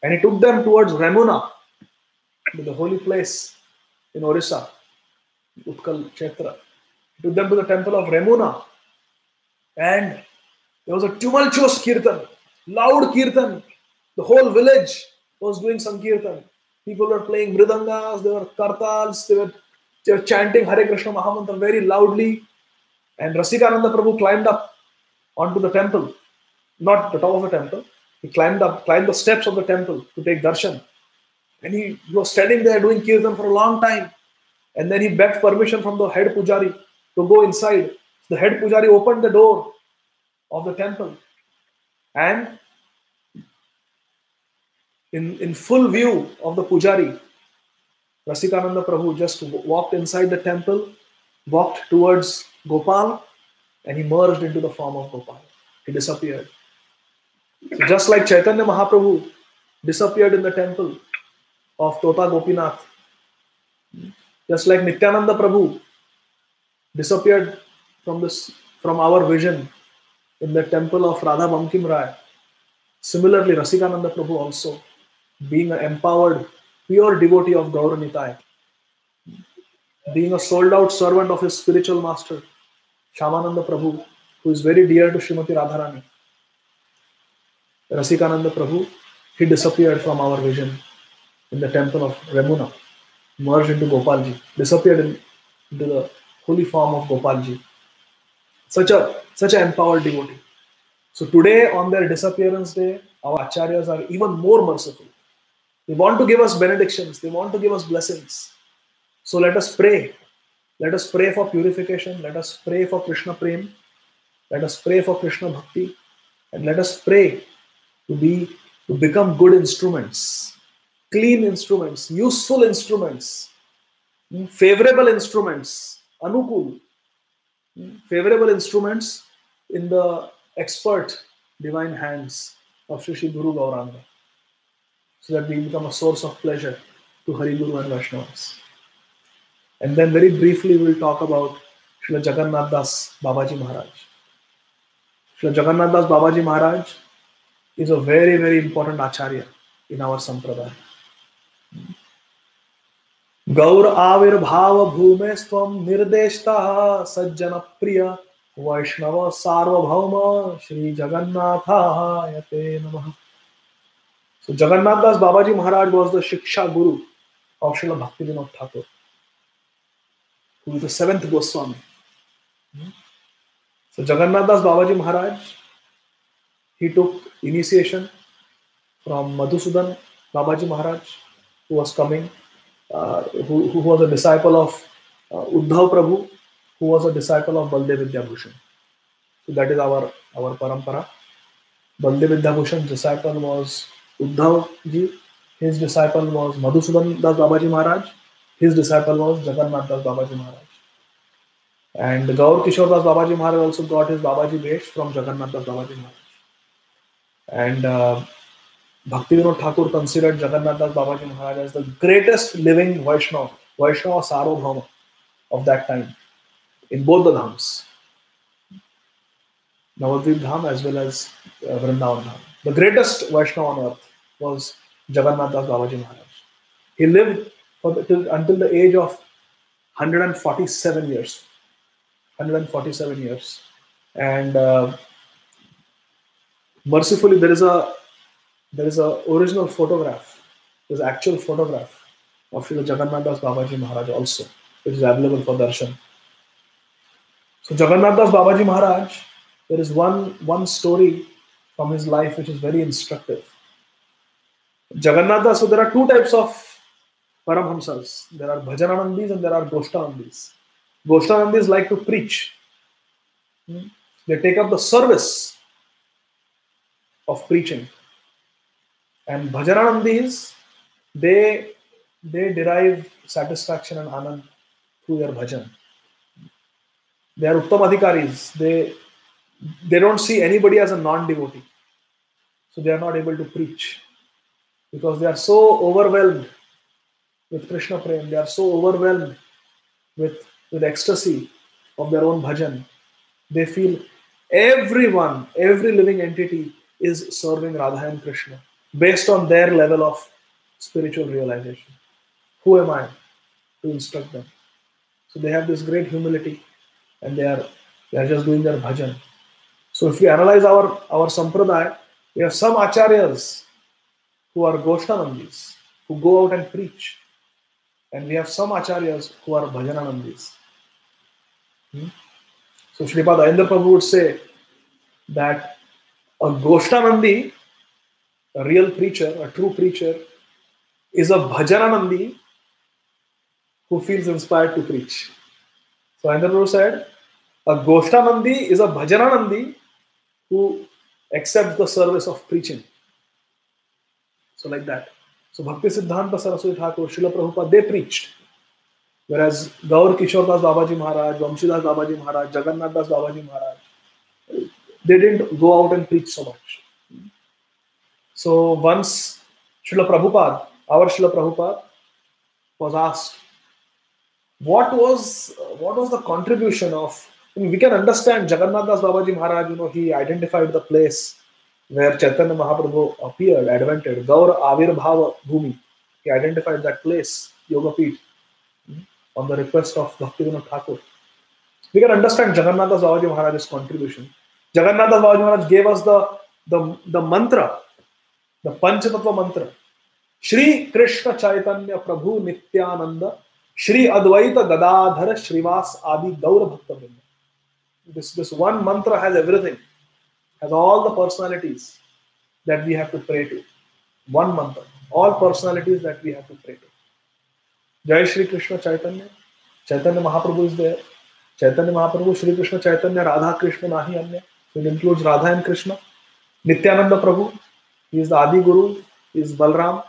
And he took them towards Remuna, the holy place in Orissa, Utkal Kshetra. He took them to the temple of Remuna. And there was a tumultuous kirtan, loud kirtan. The whole village was doing Sankirtan. People were playing mridangas, there were kartals, they were chanting Hare Krishna Mahamantra very loudly. And Rasikananda Prabhu climbed up onto the temple, not the top of the temple. He climbed the steps of the temple to take darshan. And he was standing there doing kirtan for a long time. And then he begged permission from the head pujari to go inside. The head pujari opened the door of the temple. And in full view of the pujari, Rasikananda Prabhu just walked inside the temple, walked towards Gopal, and he merged into the form of Gopal. He disappeared. So just like Chaitanya Mahaprabhu disappeared in the temple of Tota Gopinath, just like Nityananda Prabhu disappeared from our vision in the temple of Radha Bankim Rai, similarly Rasikananda Prabhu also, being an empowered, pure devotee of Gaura Nitai, being a sold out servant of his spiritual master, Shyamananda Prabhu, who is very dear to Srimati Radharani. Rasikananda Prabhu, he disappeared from our vision in the temple of Remuna, merged into Gopalji, disappeared into the holy form of Gopalji. Such an empowered devotee. So today, on their disappearance day, our acharyas are even more merciful. They want to give us benedictions. They want to give us blessings. So let us pray. Let us pray for purification. Let us pray for Krishna Prem. Let us pray for Krishna Bhakti. And let us pray to become good instruments, clean instruments, useful instruments, favorable instruments, anukul, favorable instruments in the expert divine hands of Shri Guru Gauranga, so that we become a source of pleasure to Hari Guru and Vaishnavas. And then very briefly we'll talk about Srila Jagannath Das Babaji Maharaj. Srila Jagannath Das Babaji Maharaj is a very, very important acharya in our sampradaya. Gaur avirbhava bhumestvam nirdeshta sajjana priya Vaishnava sarvabhauma Shri Jagannatha yate namaha. So Jagannath Das Babaji Maharaj was the Shiksha Guru of Srila Bhaktivinoda Thakur, who is the seventh Goswami. So Jagannath Das Babaji Maharaj, he took initiation from Madhusudan Babaji Maharaj, who was coming, who was a disciple of Uddhav Prabhu, who was a disciple of Baldev Vidyabhushan. So that is our parampara. Baldev Vidyabhushan's disciple was Uddhav ji, his disciple was Madhusudan Das Babaji Maharaj, his disciple was Jagannath Das Babaji Maharaj. And Gaur Kishore Das Babaji Maharaj also got his Babaji Vesh from Jagannath Das Babaji Maharaj. And Bhaktivinoda Thakur considered Jagannath Das Babaji Maharaj as the greatest living Vaishnava Sarvabhauma of that time in both the dhams, Navadvip Dham as well as Vrindavan Dham. The greatest Vaishnava on earth was Jagannath Das Babaji Maharaj. He lived until the age of 147 years. 147 years. And Mercifully, there is a original photograph. There's actual photograph of Srila Jagannath Das Babaji Maharaj also, which is available for darshan. So Jagannath Das Babaji Maharaj, there is one story from his life which is very instructive. Jagannath Das, so there are two types of Paramhamsas. There are Bhajananandis and there are Goshtanandis. Goshtanandis like to preach. They take up the service of preaching. And Bhajananandis, they derive satisfaction and anand through their bhajan. They are Uttam Adhikaris. They don't see anybody as a non-devotee. So they are not able to preach. Because they are so overwhelmed with Krishna Prem. They are so overwhelmed with ecstasy of their own bhajan. They feel everyone, every living entity is serving Radha and Krishna based on their level of spiritual realization. Who am I to instruct them? So they have this great humility and they are just doing their bhajan. So if we analyze our sampradaya, we have some acharyas who are Goshtanandis, who go out and preach. And we have some acharyas who are Bhajananandis. So Sripad Ayendra Prabhu would say that a Goshtanandi, a real preacher, a true preacher, is a Bhajananandi who feels inspired to preach. So Ayendra Prabhu said, a Goshtanandi is a Bhajananandi who accepts the service of preaching. So like that. So Bhakti Siddhanta Saraswati Thakur, Srila Prabhupada, they preached. Whereas Gaur Kishore Das Babaji Maharaj, Vamshi Das Babaji Maharaj, Jagannath Das Babaji Maharaj, they didn't go out and preach so much. So once Srila Prabhupada, our Srila Prabhupada, was asked, what was the contribution of, we can understand Jagannath Das Babaji Maharaj, he identified the place where Chaitanya Mahaprabhu appeared, advented, Gaur Avirbhava Bhumi. He identified that place, Yoga Peeth, on the request of Bhaktivinoda Thakur. We can understand Jagannath Das Babaji Maharaj's contribution. Jagannath Das Babaji Maharaj gave us the mantra, the Panchatattva mantra. Shri Krishna Chaitanya Prabhu Nityananda, Shri Advaita Gadadhar Shrivas Adi Gaura Bhakta Vrinda. This one mantra has everything, has all the personalities that we have to pray to. One mantra, all personalities that we have to pray to. Jai Shri Krishna Chaitanya. Chaitanya Mahaprabhu is there. Chaitanya Mahaprabhu, Shri Krishna Chaitanya, Radha Krishna Nahi Anya. So it includes Radha and Krishna. Nityananda Prabhu, he is the Adi Guru, he is Balram.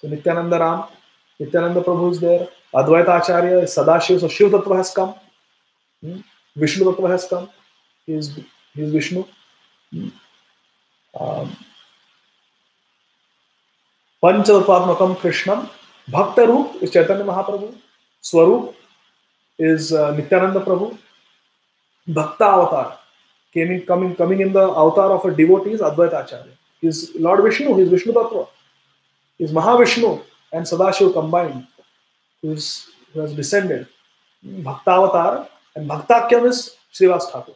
So Nityananda Ram, Nityananda Prabhu is there. Advaita Acharya is Sadashiv. So Shiv Tattva has come. Vishnu Tattva has come. He is Vishnu. Panchatattvatmakam Krishnam. Bhakta Roop is Chaitanya Mahaprabhu. Swaroop is Nityananda Prabhu. Bhakta Avatar, coming in the avatar of a devotee is Advaita Acharya. He is Lord Vishnu, he is Vishnu Tattva. He is Mahavishnu and Sadashiv combined, who has descended. Bhakta Avatar and Bhaktakyam is Srivas Thakur.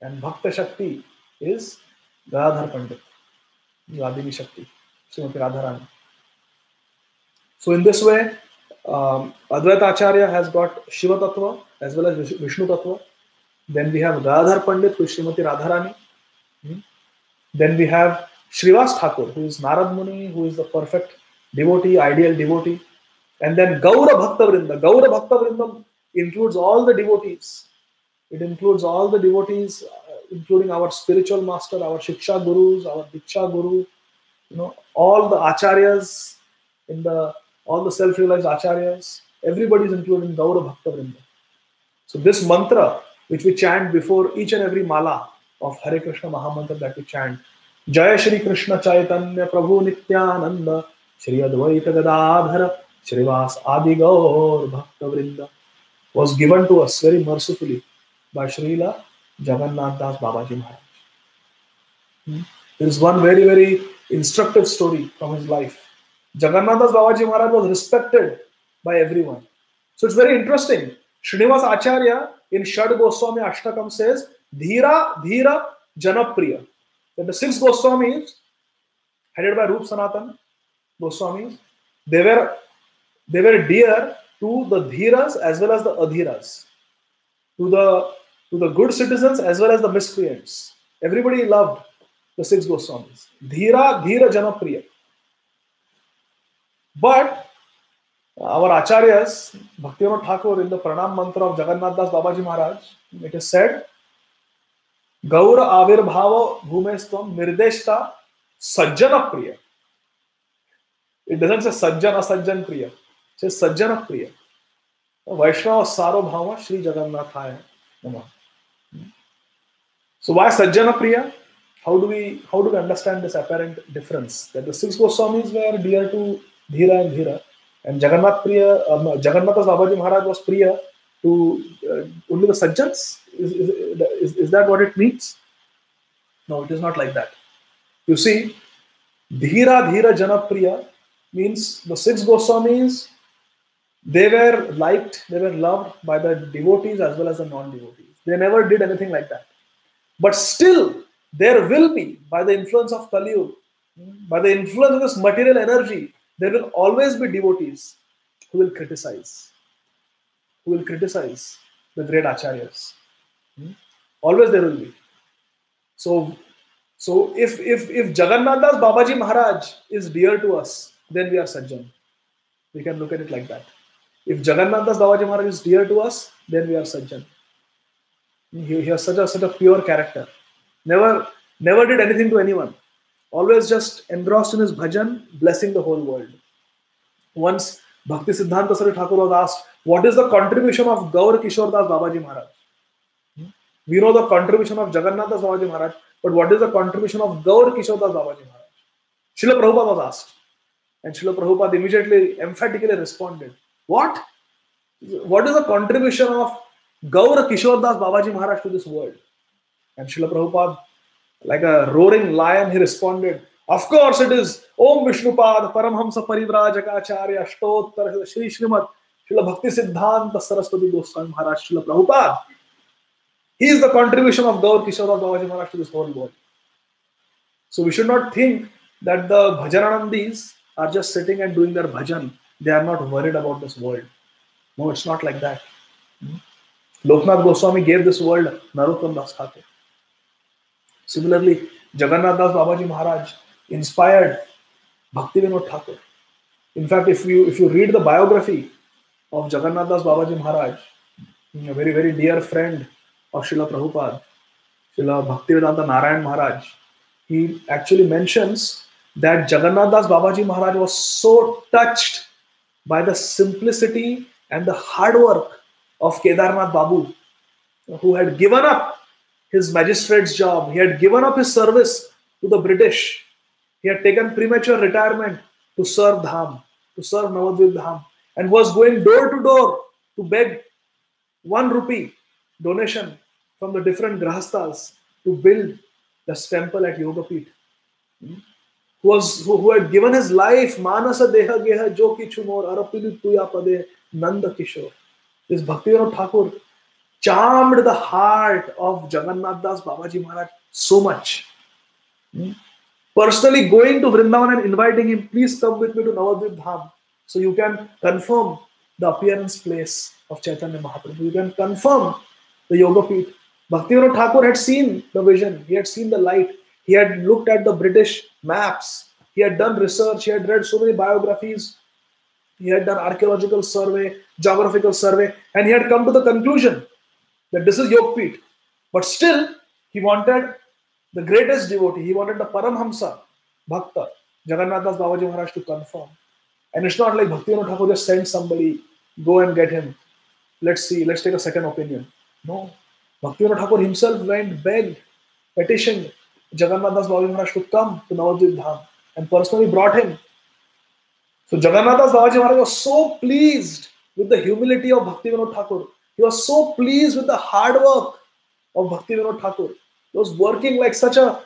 And Bhakta Shakti is Gadadhar Pandit, Vladini Shakti, Srimati Radharani. So in this way, Advaita Acharya has got Shiva Tattva as well as Vishnu Tattva. Then we have Gadadhar Pandit, who is Srimati Radharani. Then we have Srivas Thakur, who is Narad Muni, who is the perfect devotee, ideal devotee. And then Gaura Bhakta Vrinda. Gaura Bhakta Vrinda includes all the devotees. It includes all the devotees, including our spiritual master, our Shiksha Gurus, our Diksha Guru, all the Acharyas, all the self-realized Acharyas. Everybody is included in Gaura Bhakta Vrinda. So this mantra, which we chant before each and every mala of Hare Krishna Mahamantra that we chant, Jaya Shri Krishna Chaitanya Prabhu Nityananda Shri Advaita Gadadhara Shrivas Adi Gaur Bhakta Vrinda, was given to us very mercifully by Srila Jagannath Das Babaji Maharaj. There is one very, very instructive story from his life. Jagannath Das Babaji Maharaj was respected by everyone. So it's very interesting. Srinivas Acharya in Shad Goswami Ashtakam says, Dhira Dhira Janapriya. that the 6 Goswamis, headed by Rup Sanatan Goswamis, they were dear to the Dhiras as well as the Adhiras, to the good citizens as well as the miscreants. Everybody loved the 6 Goswamis. Dhira, Dhira Janapriya. But our Acharyas, Bhaktivinoda Thakur, in the Pranam Mantra of Jagannath Das Babaji Maharaj, it is said, Gaura Avirbhava Bhumestvam Nirdeshta Sajjana Priya. It doesn't say Sajjana Sajjan Priya. It says Sajjana Priya. Vaishnava Saro Bhava Shri Jagannathaya Namah. So why Sajjana Priya? How do we understand this apparent difference? That the 6 Goswamis were dear to Dhira and Dhira, and Jagannath Das Babaji Maharaj was Priya to only the Sajjans? Is that what it means? No, it is not like that. You see, Dhira Dhira Janapriya means the 6 Goswamis, they were liked, they were loved by the devotees as well as the non-devotees. They never did anything like that. But still, there will be, by the influence of Kali Yuga, by the influence of this material energy, there will always be devotees who will criticize the great acharyas. Always there will be. So if Jagannath Das Babaji Maharaj is dear to us, then we are sajjan. We can look at it like that. If Jagannath Das Babaji Maharaj is dear to us, then we are sajjan. He has such a pure character. Never did anything to anyone. Always just engrossed in his bhajan, blessing the whole world. Once Bhakti Siddhanta Saraswati Thakur was asked, what is the contribution of Gaur Kishore Das Babaji Maharaj? We know the contribution of Jagannath Das Babaji Maharaj, but what is the contribution of Gaur Kishore Das Babaji Maharaj? Srila Prabhupada was asked. And Srila Prabhupada immediately, emphatically responded, what? What is the contribution of Gaur Kishore Das Babaji Maharaj to this world? And Srila Prabhupada, like a roaring lion, he responded, of course it is Om Vishnupad Paramhamsa Parivrajaka Ashtottar Shri Srimad Srila Bhakti Siddhanta Saraswati Goswami Maharaj Srila Prabhupada. He is the contribution of Gaur Kishore Das Babaji Maharaj to this whole world. So we should not think that the Bhajananandis are just sitting and doing their bhajan. They are not worried about this world. No, it's not like that. Loknath Goswami gave this world Narottam Das Thakur. Similarly, Jagannath Das Babaji Maharaj inspired Bhaktivinoda Thakur. In fact, if you read the biography of Jagannath Das Babaji Maharaj, a very, very dear friend of Srila Prabhupada, Srila Bhaktivedanta Narayan Maharaj, he actually mentions that Jagannath Das Babaji Maharaj was so touched by the simplicity and the hard work of Kedarnath Babu, who had given up his magistrate's job. He had given up his service to the British. He had taken premature retirement to serve Dham, to serve Navadvip Dham, and was going door to door to beg 1 rupee donation from the different grahastas to build this temple at Yogapith. Who had given his life, Manasa Deha Geha Jo Kichu Mor Arapili Tuya Pade Nanda Kishore. This Bhaktivinoda Thakur charmed the heart of Jagannath Das Babaji Maharaj so much. Personally going to Vrindavan and inviting him, please come with me to Navadvip Dham, so you can confirm the appearance place of Chaitanya Mahaprabhu. You can confirm the Yogapith. Bhaktivinoda Thakur had seen the vision. He had seen the light. He had looked at the British maps. He had done research. He had read so many biographies. He had done archaeological survey, geographical survey, and he had come to the conclusion that this is Yogapith. But still, he wanted the greatest devotee. He wanted the Paramhamsa Bhakta, Jagannath Das Babaji Maharaj, to confirm. And it's not like Bhaktivinoda Thakur just sent somebody, go and get him. Let's see, let's take a second opinion. No. Bhaktivinoda Thakur himself went, begged, petitioned Jagannath Das Babaji Maharaj to come to Navadvip Dham and personally brought him. So Jagannath Das Babaji Maharaj was so pleased with the humility of Bhaktivinoda Thakur. He was so pleased with the hard work of Bhaktivinoda Thakur. He was working like such a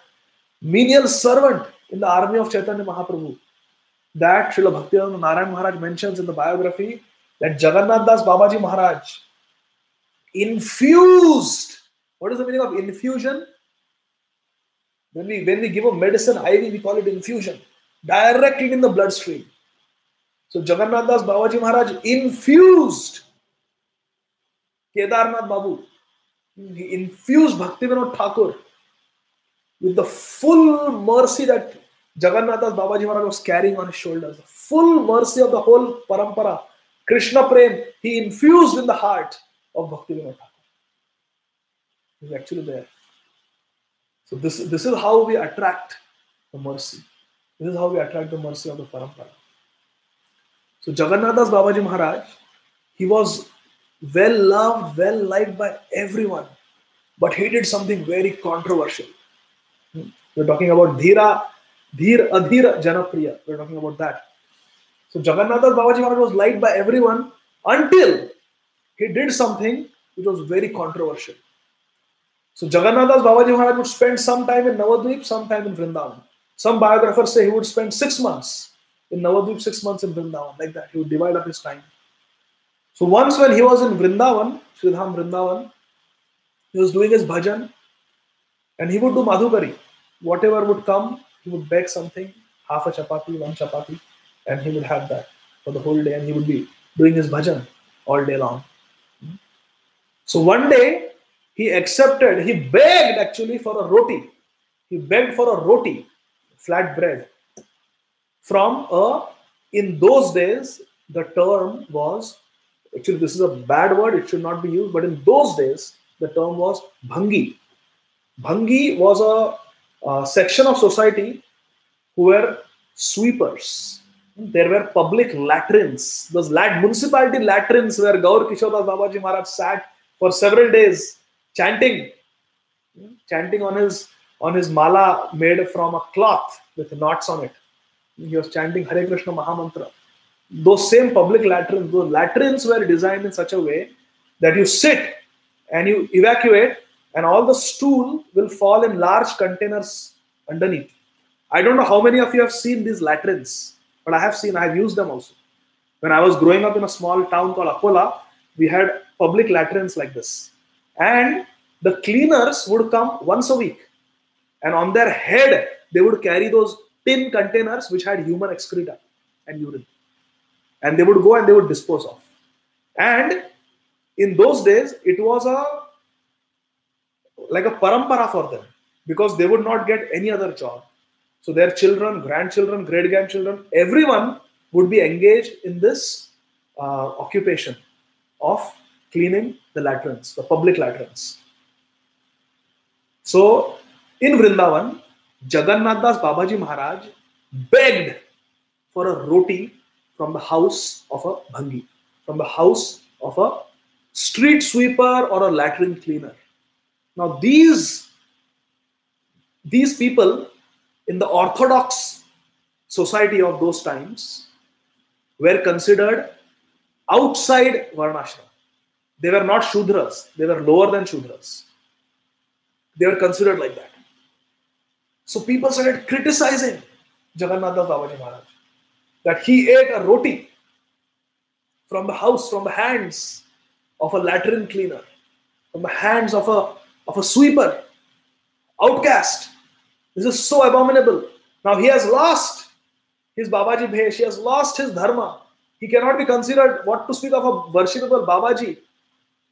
menial servant in the army of Chaitanya Mahaprabhu, that Srila Bhaktivedanta Narayan Maharaj mentions in the biography that Jagannath Das Babaji Maharaj infused. What is the meaning of infusion? When we give a medicine IV, we call it infusion, directly in the bloodstream. So Jagannath Das Babaji Maharaj infused Kedarnath Babu. He infused Bhaktivinoda Thakur with the full mercy that Jagannath Das Babaji Maharaj was carrying on his shoulders. The full mercy of the whole parampara, Krishna Prem, he infused in the heart of Bhaktivinoda Thakur. He's actually there. So this is how we attract the mercy. This is how we attract the mercy of the parampara. So Jagannath Das Babaji Maharaj, he was well loved, well liked by everyone, but he did something very controversial. We're talking about Dhir Adhir Janapriya. We're talking about that. So Jagannath Das Babaji Maharaj was liked by everyone until he did something which was very controversial. So Jagannath Das Babaji Maharaj would spend some time in Navadvip, some time in Vrindavan. Some biographers say he would spend 6 months in Navadvip, 6 months in Vrindavan, like that. He would divide up his time. So once when he was in Vrindavan, Sridham Vrindavan, he was doing his bhajan and he would do Madhukari. Whatever would come, he would beg something, half a chapati, one chapati, and he would have that for the whole day and he would be doing his bhajan all day long. So one day, he begged actually for a roti. He begged for a roti, flat bread. In those days, the term was, actually this is a bad word, it should not be used, but in those days, the term was bhangi. Bhangi was a section of society who were sweepers. There were public latrines, those municipality latrines where Gaur Kishore Das Babaji Maharaj sat for several days chanting on his mala made from a cloth with knots on it. He was chanting Hare Krishna Mahamantra. Those same public latrines, those latrines were designed in such a way that you sit and you evacuate and all the stool will fall in large containers underneath. I don't know how many of you have seen these latrines, but I have used them also. When I was growing up in a small town called Akola, we had public latrines like this. And the cleaners would come once a week. And on their head, they would carry those tin containers which had human excreta and urine. And they would go and they would dispose of. And in those days, it was like a parampara for them because they would not get any other job. So their children, grandchildren, great-grandchildren, everyone would be engaged in this occupation of cleaning the latrines, the public latrines. So in Vrindavan, Jagannath Das Babaji Maharaj begged for a roti from the house of a bhangi, from the house of a street sweeper or a latrine cleaner. Now these people in the orthodox society of those times were considered outside Varnashram. They were not Shudras, they were lower than Shudras. They were considered like that. So people started criticizing Jagannath Das Babaji Maharaj that he ate a roti from the house, from the hands of a latrine cleaner, from the hands of a sweeper, outcast. This is so abominable. Now he has lost his Babaji Bhesh, he has lost his dharma. He cannot be considered, what to speak of a worshipable Babaji,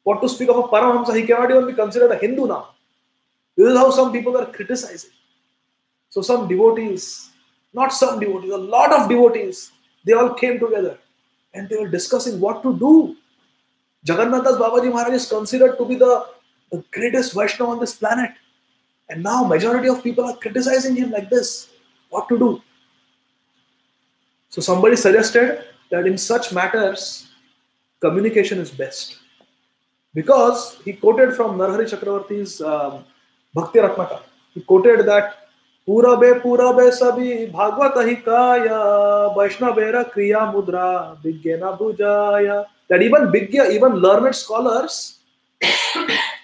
what to speak of a Paramahamsa, he cannot even be considered a Hindu now. This is how some people are criticizing. So some devotees, not some devotees, a lot of devotees, they all came together and they were discussing what to do. Jagannath Das Babaji Maharaj is considered to be the greatest Vaishnava on this planet. And now majority of people are criticizing him like this. What to do? So somebody suggested that in such matters, communication is best. Because he quoted from Narhari Chakravarti's Bhakti Ratnaka. He quoted that Purabe Sabhi Bhagvat Ahikaya Vaishnavera Kriya Mudra Vigyena Bhujaya. That even learned scholars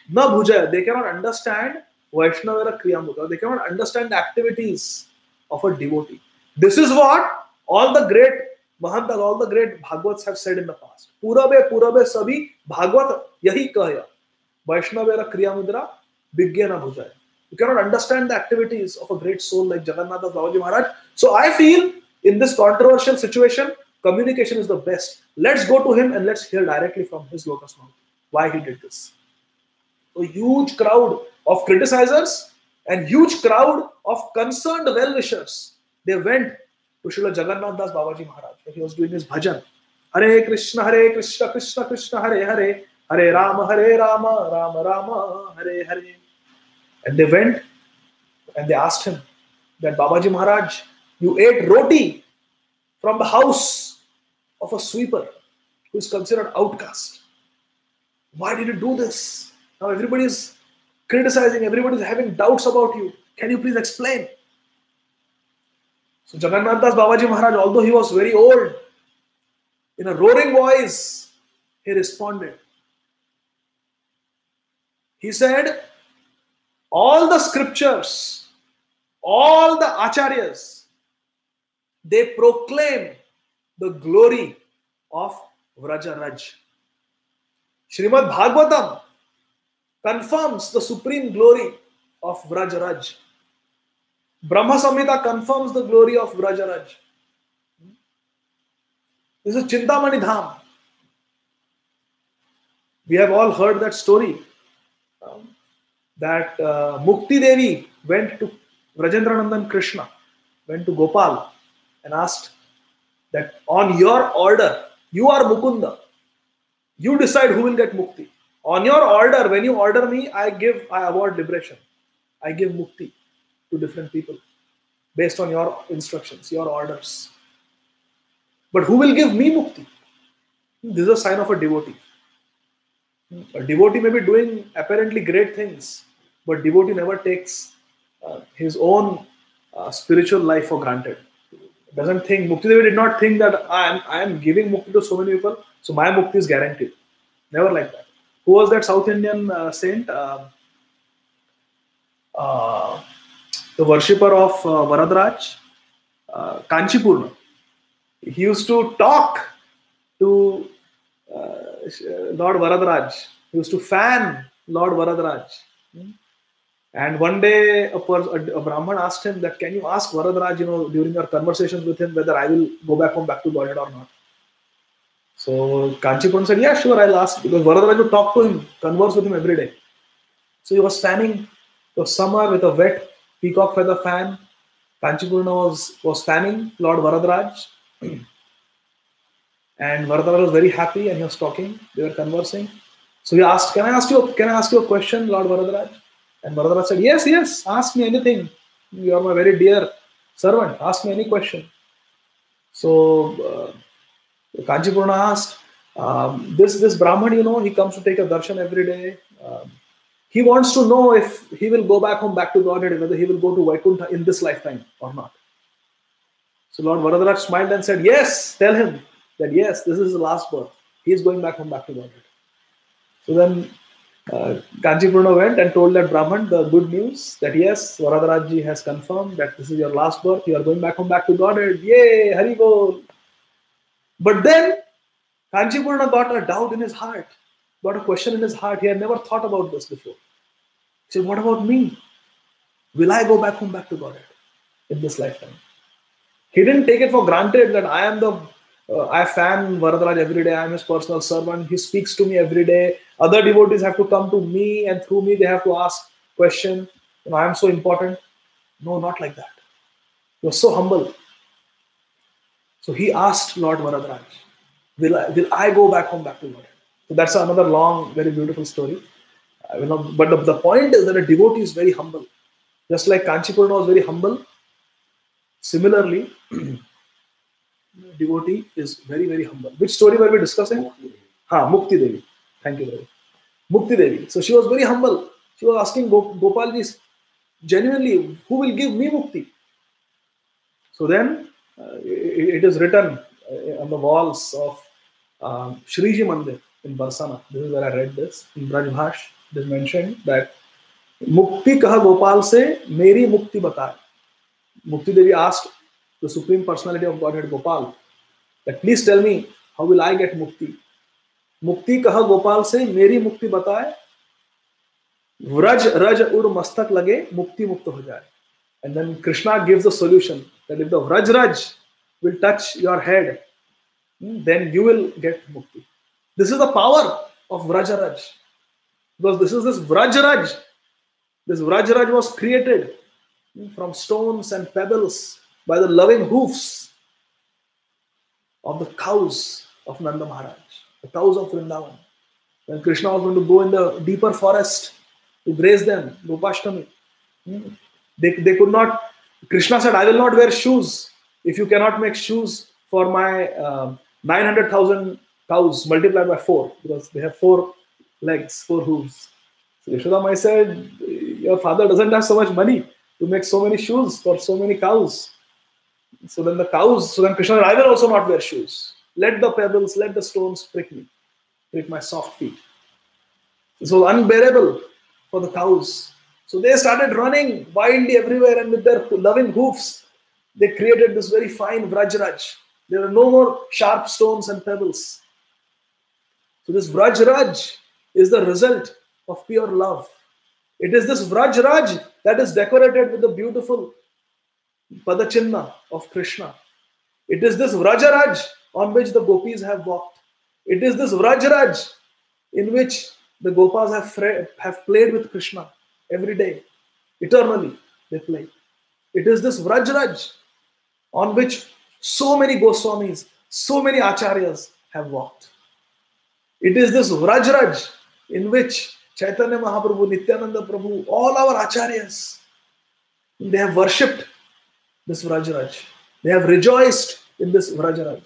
na bhujaya, they cannot understand Vaishnavera Kriya Mudra. They cannot understand the activities of a devotee. This is what all the great Mahantas, all the great Bhagavats have said in the past. Purabe Sabhi Bhagvat Yahi Kaya Vaishnavera Kriya Mudra Vigyena Bhujaya. You cannot understand the activities of a great soul like Jagannath Das Babaji Maharaj. So I feel in this controversial situation, communication is the best. Let's go to him and let's hear directly from his lotus mouth why he did this. A huge crowd of criticizers and huge crowd of concerned well-wishers, they went to Srila Jagannath Das Babaji Maharaj when he was doing his bhajan. Hare Krishna, Krishna Krishna, Hare Hare, Hare Rama, Rama Rama, Hare Hare. And they went and they asked him that Babaji Maharaj, you ate roti from the house of a sweeper who is considered outcast. Why did you do this? Now everybody is criticizing, everybody is having doubts about you. Can you please explain? So Jagannath Das Babaji Maharaj, although he was very old, in a roaring voice, he responded. He said, all the scriptures, all the acharyas, they proclaim the glory of Vrajaraj. Srimad Bhagavatam confirms the supreme glory of Vrajaraj. Brahma Samhita confirms the glory of Vrajaraj. This is Chintamani Dham. We have all heard that story that Mukti Devi went to Vrajendranandan Krishna, went to Gopal and asked that on your order, you are Mukunda. You decide who will get Mukti. On your order, when you order me, I award liberation. I give Mukti to different people based on your instructions, your orders. But who will give me Mukti? This is a sign of a devotee. A devotee may be doing apparently great things, but devotee never takes his own spiritual life for granted. Doesn't think, Mukti Devi did not think that I am giving Mukti to so many people, so my Mukti is guaranteed. Never like that. Who was that South Indian saint? The worshipper of Varadraj, Kanchipurna. He used to talk to Lord Varadraj. He used to fan Lord Varadraj. And one day a Brahman asked him that, can you ask Varadraj, during your conversations with him, whether I will go back home, back to Godhead or not? So Kanchipurna said, yeah, sure, I'll ask. Because Varadraj would talk to him, converse with him every day. So he was fanning. It was summer with a wet peacock feather fan. Kanchipurna was fanning Lord Varadraj. And Varadraj was very happy and he was talking. They were conversing. So he asked, can I ask you a question, Lord Varadraj? And Varadraj said, yes, ask me anything. You are my very dear servant. Ask me any question. So Kanchipurna asked, this Brahman, he comes to take a darshan every day. He wants to know if he will go back home, back to Godhead, whether he will go to Vaikuntha in this lifetime or not. So Lord Varadraj smiled and said, yes, tell him that yes, this is his last birth. He is going back home, back to Godhead. So then Kanchipurna went and told that Brahman the good news that yes, Varadraj has confirmed that this is your last birth. You are going back home, back to Godhead. Yay, Hari Bol. But then Kanchipurna got a doubt in his heart, got a question in his heart. He had never thought about this before. He said, what about me? Will I go back home, back to Godhead in this lifetime? He didn't take it for granted that I fan Varadraj every day. I am his personal servant. He speaks to me every day. Other devotees have to come to me and through me they have to ask questions. I am so important. No, not like that. He was so humble. So he asked Lord Varadraj, will I go back home, back to Godhead? So that's another long, very beautiful story. But the point is that a devotee is very humble. Just like Kanchipurna was very humble, similarly, devotee is very, very humble. Which story were we discussing? Mukti Devi. Thank you very much. Mukti Devi. So she was very humble. She was asking Gopalji, genuinely, who will give me Mukti? So then it is written on the walls of Shriji Mandir in Barsana. This is where I read this. In Brajbhash, it is mentioned that Mukti kaha Gopal se meri Mukti bataye. Mukti Devi asked the Supreme Personality of Godhead Gopal that please tell me how will I get Mukti. Mukti kaha Gopal se meri Mukti bataye. Vraj raj ur mastak lage, mukti mukta ho jaye. And then Krishna gives the solution that if the Vraj raj will touch your head, then you will get mukti. This is the power of Vraj raj. Because this Vraj raj. This Vraj raj was created from stones and pebbles by the loving hoofs of the cows of Nanda Maharaj, the cows of Vrindavan. When Krishna was going to go in the deeper forest to graze them, Gopashtami, they could not. Krishna said, I will not wear shoes if you cannot make shoes for my 900,000 cows multiplied by 4, because they have 4 legs, 4 hooves. So Yashodamai said, your father doesn't have so much money to make so many shoes for so many cows. So then Krishna said, I will also not wear shoes. Let the pebbles, let the stones prick me, prick my soft feet. This was unbearable for the cows. So they started running wildly everywhere, and with their loving hoofs, they created this very fine Vrajraj. There are no more sharp stones and pebbles. So this Vrajraj is the result of pure love. It is this Vrajraj that is decorated with the beautiful Padachinna of Krishna. It is this Vrajaraj on which the gopis have walked. It is this Vrajraj in which the gopas have played with Krishna every day. Eternally they play. It is this Vrajraj on which so many Goswamis, so many Acharyas have walked. It is this Vrajraj in which Chaitanya Mahaprabhu, Nityananda Prabhu, all our Acharyas, they have worshipped this Vrajraj. They have rejoiced in this Vrajraj.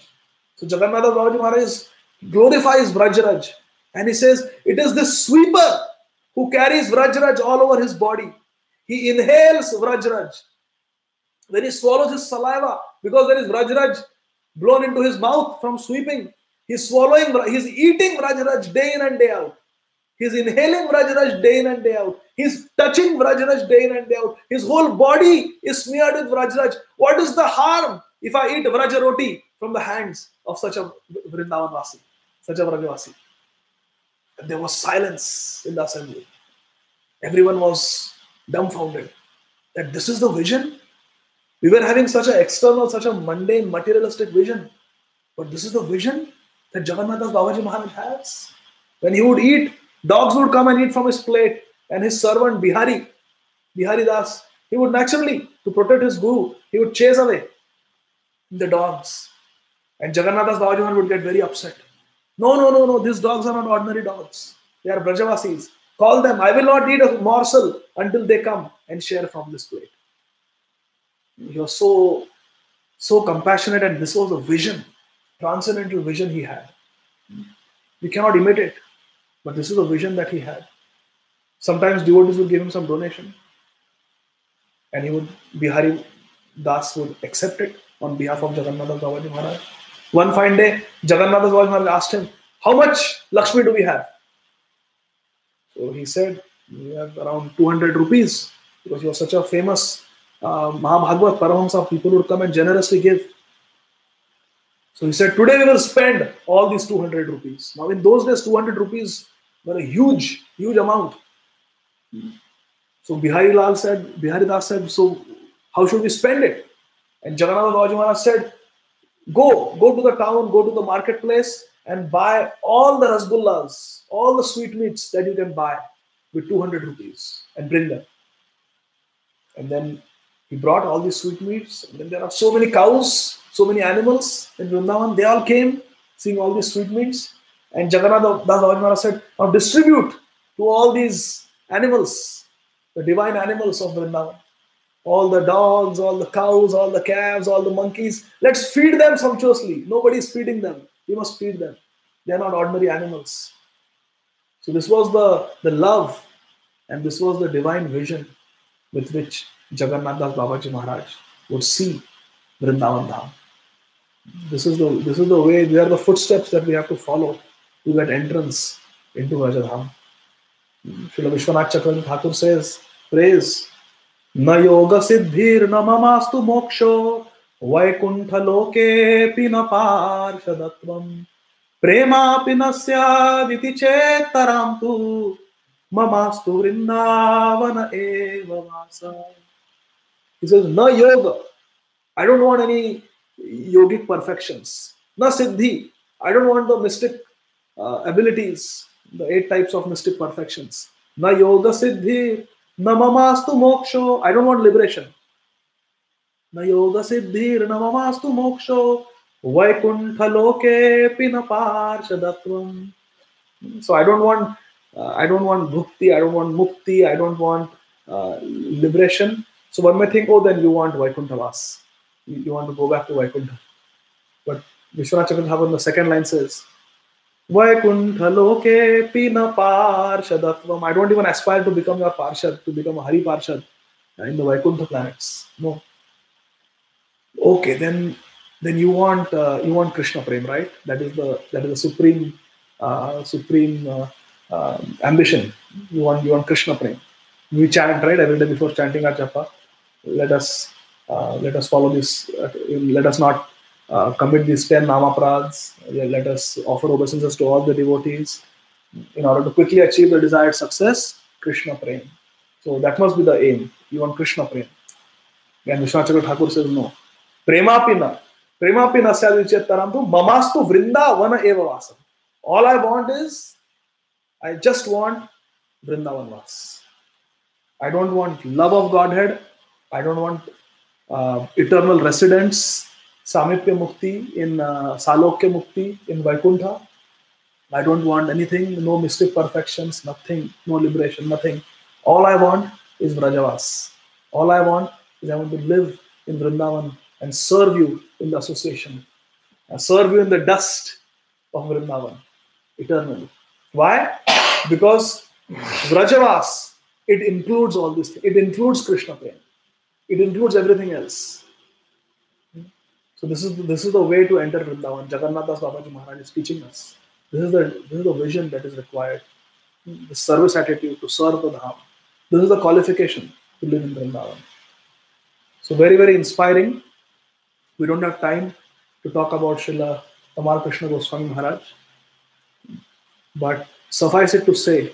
So Jagannath Babaji Maharaj glorifies Vrajraj, and he says, it is this sweeper who carries Vrajraj all over his body. He inhales Vrajraj. When he swallows his saliva, because there is Vrajraj blown into his mouth from sweeping, he's eating Vrajraj day in and day out. He's inhaling Vrajraj day in and day out. He's touching Vrajraj day in and day out. His whole body is smeared with Vrajraj. What is the harm if I eat Vrajaroti from the hands of such a Vrindavanvasi, such a Vrajavasi? And there was silence in the assembly. Everyone was dumbfounded that this is the vision. We were having such an external, such a mundane, materialistic vision. But this is the vision that Jagannath Babaji Maharaj has. When he would eat, dogs would come and eat from his plate, and his servant Bihari Das, he would naturally, to protect his guru, he would chase away the dogs. And Jagannath Babaji Maharaj would get very upset. No, these dogs are not ordinary dogs. They are Brajavasis. Call them. I will not eat a morsel until they come and share from this plate. He was so compassionate, and this was a vision, transcendental vision he had. We cannot imitate, but this is a vision that he had. Sometimes devotees would give him some donation, and Bihari Das would accept it on behalf of Jagannath Babaji Maharaj. One fine day, Jagannath Babaji Maharaj asked him, how much Lakshmi do we have? So he said, we have around 200 rupees, because he was such a famous Mahabhagavad Paramahamsa, people would come and generously give. So he said, today we will spend all these 200 rupees. Now in those days, 200 rupees were a huge amount. So Bihari Das said, so how should we spend it? And Jagannath Babaji Maharaj said, go to the town, go to the marketplace and buy all the rasgullas, all the sweetmeats that you can buy with 200 rupees and bring them. And then he brought all these sweetmeats. And then there are so many cows, so many animals in Vrindavan. They all came seeing all these sweetmeats. And Jagannath Das Babaji Maharaj said, now distribute to all these animals, the divine animals of Vrindavan. All the dogs, all the cows, all the calves, all the monkeys. Let's feed them sumptuously. Nobody is feeding them. We must feed them. They are not ordinary animals. So this was the love, and this was the divine vision with which Jagannath Das Babaji Maharaj would see Vrindavan Dham. This is the way, they are the footsteps that we have to follow to get entrance into Vrajadham. Srila Vishwanath Chakravarti Thakur says, praise, na yoga siddhir na mamastu moksho vaikuntha loke pina parshadatvam prema pinasya viti chetaram tu Mamastu Vrindavana eva vasa. He says, na yoga. I don't want any yogic perfections. Na siddhi. I don't want the mystic abilities, the 8 types of mystic perfections. Na yoga siddhi. Na mamastu moksho. I don't want liberation. Na yoga siddhir na mamastu moksho. Vaikuntha loke pina parshadatvam. So I don't want bhukti, I don't want mukti, I don't want liberation. So one may think, oh, then you want Vaikuntha Vas. You want to go back to Vaikuntha. But Vishwanath Chakravarti in the second line says, Vaikuntha loke pina parshadatvam. I don't even aspire to become your parshad, to become a Hari Parshad in the Vaikuntha planets. No. Okay, then you want Krishna Prem, right? That is the supreme ambition. You want Krishna Prem. We chant, right, every day before chanting our japa. Let us follow this. Let us not commit these 10 namaprads. Let us offer obeisances to all the devotees in order to quickly achieve the desired success. Krishna Prem. So that must be the aim. You want Krishna Prem. And Vishwanath Chakravarti Thakur says no. Premapina. Premapina Savichetarantu Mamastu Vrindavana Eva Vasam. All I want is, I just want Vrindavan Vas. I don't want love of Godhead. I don't want eternal residence, Samipya Mukti, in Salokya Mukti, in Vaikuntha. I don't want anything, no mystic perfections, nothing, no liberation, nothing. All I want is Vrajavas. All I want is I want to live in Vrindavan and serve you in the association. Serve you in the dust of Vrindavan eternally. Why? Because Vrajavas, it includes all these things. It includes Krishna Prem. It includes everything else. So this is the way to enter Vrindavan. Jagannath Das Babaji Maharaj is teaching us. This is the vision that is required. The service attitude to serve the Dham. This is the qualification to live in Vrindavan. So very, very inspiring. We don't have time to talk about Srila Tamal Krishna Goswami Maharaj. But suffice it to say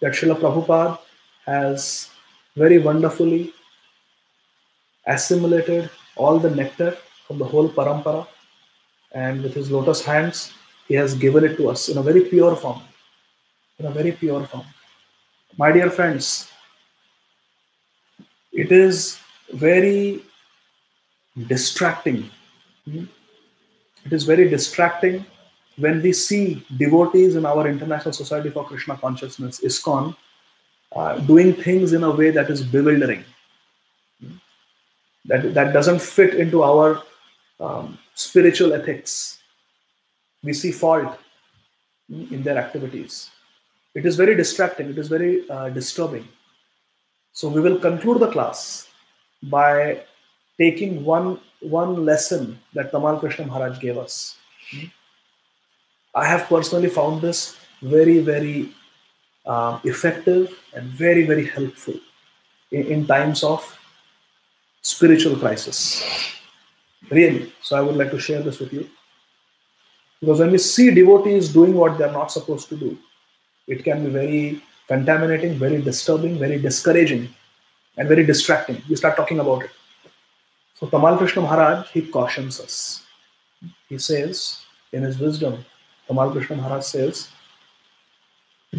that Srila Prabhupada has very wonderfully assimilated all the nectar from the whole parampara, and with his lotus hands, he has given it to us in a very pure form. In a very pure form. My dear friends, it is very distracting. It is very distracting when we see devotees in our International Society for Krishna Consciousness, ISKCON, doing things in a way that is bewildering. That doesn't fit into our spiritual ethics. We see fault in their activities. It is very distracting. It is very disturbing. So we will conclude the class by taking one lesson that Tamal Krishna Maharaj gave us. I have personally found this very, very effective and very, very helpful in times of spiritual crisis. Really. So I would like to share this with you. Because when we see devotees doing what they are not supposed to do, it can be very contaminating, very disturbing, very discouraging, and very distracting. We start talking about it. So Tamal Krishna Maharaj, he cautions us. He says, in his wisdom, Tamal Krishna Maharaj says,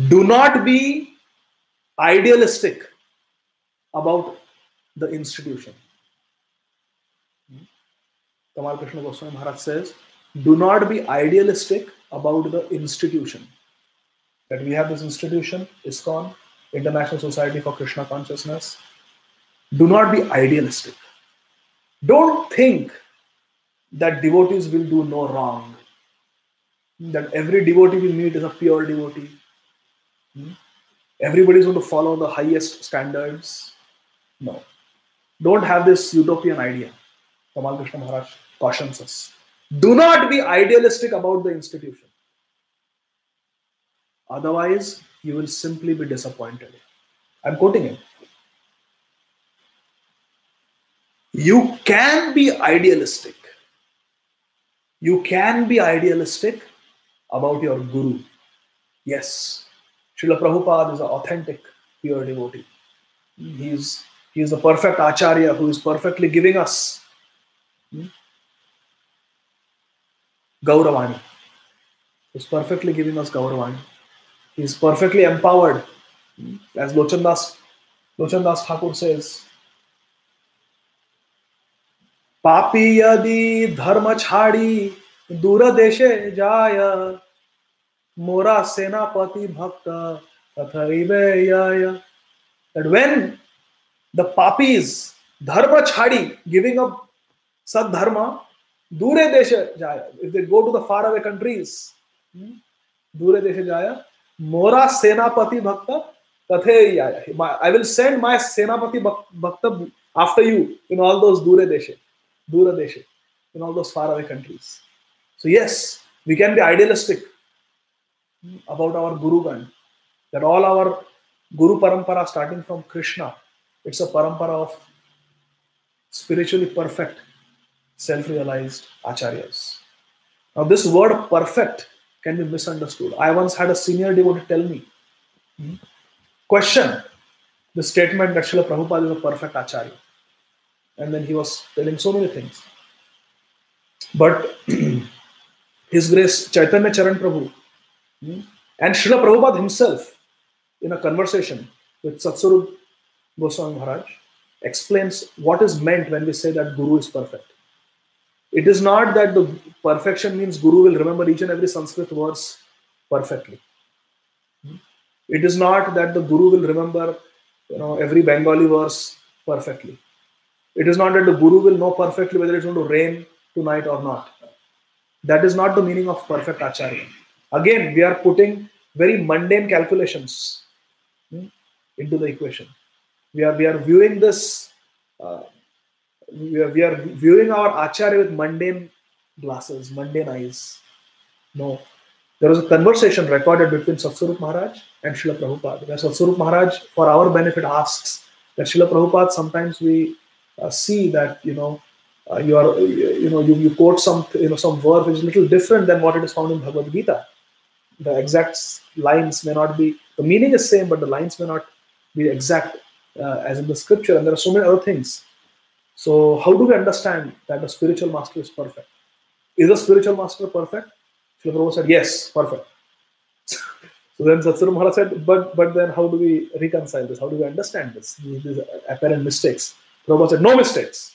do not be idealistic about the institution. Tamal Krishna Goswami Maharaj says, do not be idealistic about the institution. That we have this institution, ISKCON, International Society for Krishna Consciousness. Do not be idealistic. Don't think that devotees will do no wrong. That every devotee we meet is a pure devotee. Everybody is going to follow the highest standards. No. Don't have this utopian idea. Tamal Krishna Maharaj cautions us. Do not be idealistic about the institution. Otherwise, you will simply be disappointed. I'm quoting him. You can be idealistic. You can be idealistic about your guru. Yes. Srila Prabhupada is an authentic, pure devotee. He is the perfect Acharya who is perfectly giving us Gauravani. He is perfectly giving us Gauravani. He is perfectly empowered. As Lochandas Thakur says, Papi yadi dharma chhadi dura deshe jaya mora senapati bhakta tathaive yaya. That when the papis, dharma chhadi, giving up sadharma, dure deshe jaya, if they go to the faraway countries, dure deshe jaya, mora senapati bhakta tathe yaya. I will send my senapati bhakta after you in all those dure deshe, in all those faraway countries. So yes, we can be idealistic about our Gurugan, that all our Guru Parampara starting from Krishna, it's a parampara of spiritually perfect, self-realized acharyas. Now this word perfect can be misunderstood. I once had a senior devotee tell me, question the statement that Srila Prabhupada is a perfect acharya. And then he was telling so many things. But His Grace Chaitanya Charan Prabhu and Srila Prabhupada himself, in a conversation with Satsarup Goswami Maharaj, explains what is meant when we say that Guru is perfect. It is not that the perfection means Guru will remember each and every Sanskrit verse perfectly. It is not that the Guru will remember every Bengali verse perfectly. It is not that the Guru will know perfectly whether it's going to rain tonight or not. That is not the meaning of perfect Acharya. Again, we are putting very mundane calculations into the equation. We are viewing this. We are viewing our Acharya with mundane glasses, mundane eyes. No. There was a conversation recorded between Satsarup Maharaj and Srila Prabhupada. Where Satsarup Maharaj, for our benefit, asks that Srila Prabhupada, sometimes we see that you quote some verse which is a little different than what it is found in Bhagavad Gita. The exact lines may not be, the meaning is same, but the lines may not be exact as in the scripture, and there are so many other things. So how do we understand that the spiritual master is perfect? Is the spiritual master perfect? Srila Prabhupada said, yes, perfect. So then Satsarup Maharaj said, but then how do we reconcile this? How do we understand this? These apparent mistakes. Prabhupada said, no mistakes.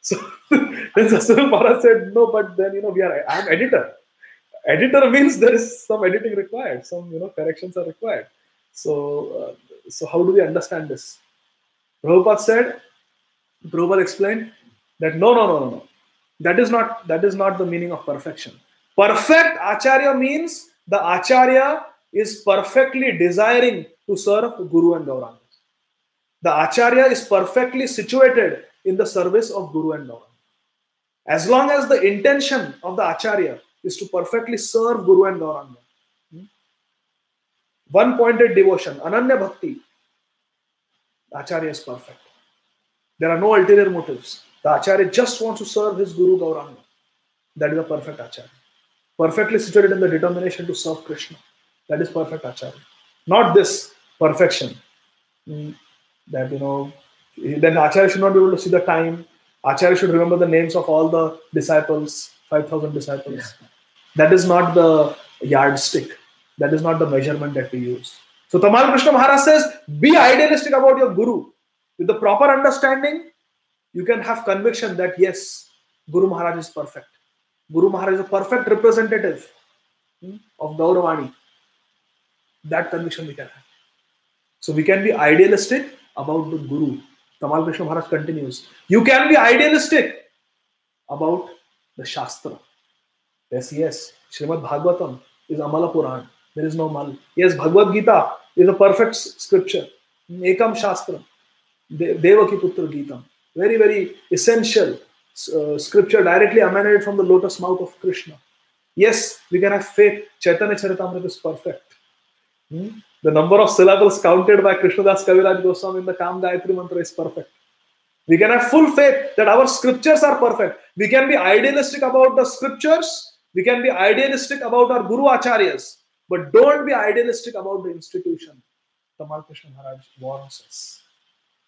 So then Satsarup Maharaj said, no, but then I'm editor. Editor means there is some editing required, some corrections are required. So how do we understand this? Prabhupada explained that no. That is not the meaning of perfection. Perfect Acharya means the Acharya is perfectly desiring to serve Guru and Gauranga. The Acharya is perfectly situated in the service of Guru and Gauranga. As long as the intention of the Acharya is to perfectly serve Guru and Gauranga, one-pointed devotion, Ananya Bhakti, the Acharya is perfect. There are no ulterior motives. The Acharya just wants to serve his Guru Gauranga. That is a perfect Acharya. Perfectly situated in the determination to serve Krishna. That is perfect Acharya. Not this perfection. That, then Acharya should not be able to see the time. Acharya should remember the names of all the disciples, 5,000 disciples. Yeah. That is not the yardstick. That is not the measurement that we use. So Tamal Krishna Maharaj says, be idealistic about your Guru. With the proper understanding, you can have conviction that yes, Guru Maharaj is perfect. Guru Maharaj is a perfect representative of Gauravani. That conviction we can have. So we can be idealistic about the Guru. Tamal Krishna Maharaj continues. You can be idealistic about the Shastra. Yes. Srimad Bhagavatam is Amala Puran. There is no Mal. Yes, Bhagavad Gita is a perfect scripture. Ekam Shastra. Devaki Putra Gitam. Very, very essential scripture directly emanated from the lotus mouth of Krishna. Yes, we can have faith. Chaitanya Charitamrita is perfect. The number of syllables counted by Krishnadas Kaviraj Goswami in the Kam Gayatri Mantra is perfect. We can have full faith that our scriptures are perfect. We can be idealistic about the scriptures. We can be idealistic about our Guru Acharyas. But don't be idealistic about the institution. Tamal Krishna Maharaj warns us.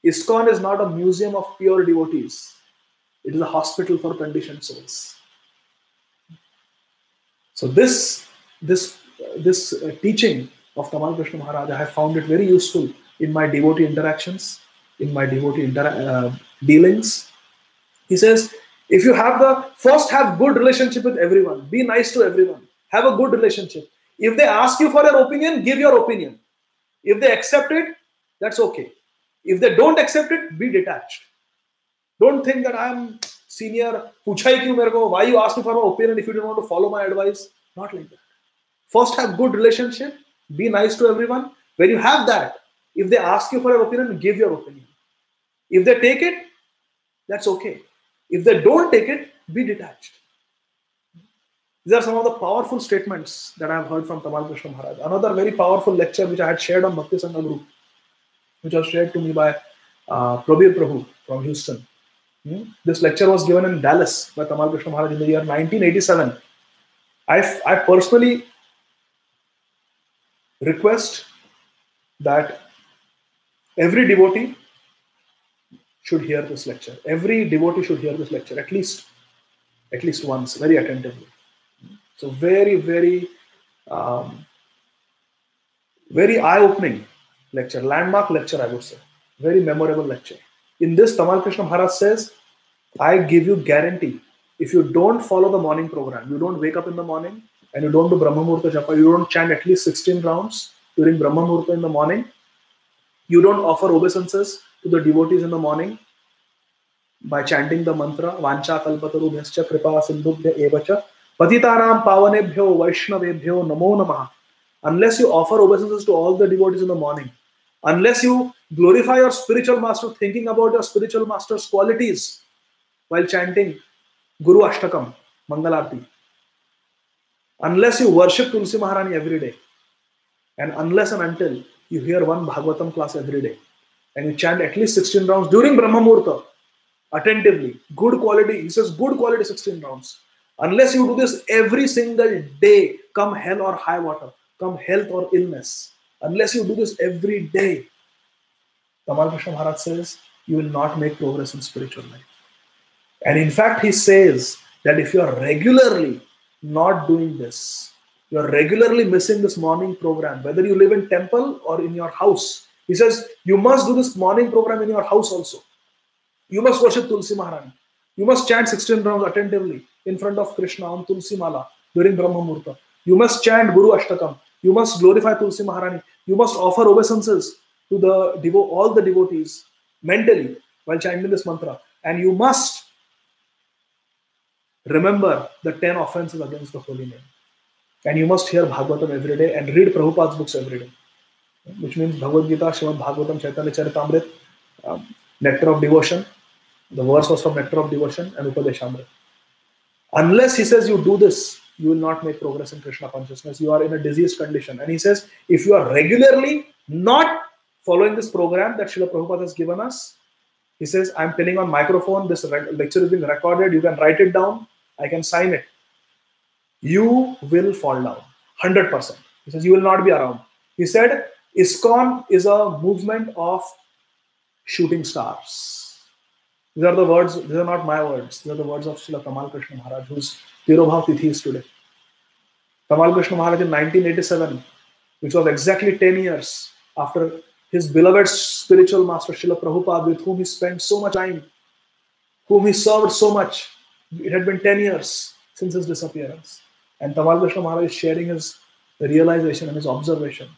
ISKCON is not a museum of pure devotees. It is a hospital for conditioned souls. So this teaching of Tamal Krishna Maharaj, I have found it very useful in my devotee interactions, in my devotee dealings. He says, if you have good relationship with everyone, be nice to everyone, have a good relationship. If they ask you for your opinion, give your opinion. If they accept it, that's okay. If they don't accept it, be detached. Don't think that I'm senior. Pucha hi kyun mere ko? Why you ask me for my opinion if you don't want to follow my advice? Not like that. First, have good relationship. Be nice to everyone. When you have that, if they ask you for your opinion, give your opinion. If they take it, that's okay. If they don't take it, be detached. These are some of the powerful statements that I have heard from Tamal Krishna Maharaj. Another very powerful lecture which I had shared on Bhakti Sangha group, which was shared to me by Prabhu from Houston. This lecture was given in Dallas by Tamal Krishna Maharaj in the year 1987. I personally request that every devotee should hear this lecture. Every devotee should hear this lecture at least once, very attentively. So very, very, very eye-opening lecture, landmark lecture, I would say. Very memorable lecture. In this, Tamal Krishna Maharaj says, I give you guarantee, if you don't follow the morning program, you don't wake up in the morning, and you don't do Brahma Muhurta Japa, you don't chant at least 16 rounds during Brahma Muhurta in the morning, you don't offer obeisances to the devotees in the morning by chanting the mantra, Vancha Kalpatarubhyascha Kripa Sindhubhya Evacha, Patitanam Pavanebhyo Vaishnavebhyo Namo Namaha. Unless you offer obeisances to all the devotees in the morning, unless you glorify your spiritual master, thinking about your spiritual master's qualities while chanting Guru Ashtakam, Mangalarti, unless you worship Tulsi Maharani every day, and unless and until you hear one Bhagavatam class every day, and you chant at least 16 rounds during Brahma Muhurta, attentively, good quality, he says good quality 16 rounds. Unless you do this every single day, come hell or high water, come health or illness, unless you do this every day, Tamal Krishna Maharaj says, you will not make progress in spiritual life. And in fact, he says that if you are regularly not doing this, you are regularly missing this morning program, whether you live in temple or in your house. He says, you must do this morning program in your house also. You must worship Tulsi Maharani. You must chant 16 rounds attentively in front of Krishna on Tulsi Mala during Brahma Muhurta. You must chant Guru Ashtakam. You must glorify Tulsi Maharani. You must offer obeisances to all the devotees mentally while chanting this mantra. And you must remember the 10 offenses against the holy name. And you must hear Bhagavatam every day and read Prabhupada's books every day. Which means Bhagavad Gita, Srimad Bhagavatam, Chaitanya Charitamrita, Nectar of Devotion. The verse was from Nectar of Devotion and Upadeshamrita. Unless he says you do this, you will not make progress in Krishna consciousness. You are in a diseased condition. And he says, if you are regularly not following this program that Srila Prabhupada has given us, he says, I'm telling on microphone, this lecture is being recorded, you can write it down, I can sign it. You will fall down, 100%. He says, you will not be around. He said, ISKCON is a movement of shooting stars. These are the words, these are not my words, these are the words of Srila Tamal Krishna Maharaj, whose Tirobhav Tithi is today. Tamal Krishna Maharaj in 1987, which was exactly 10 years after his beloved spiritual master Srila Prabhupada, with whom he spent so much time, whom he served so much. It had been 10 years since his disappearance. And Tamal Krishna Maharaj is sharing his realization and his observation.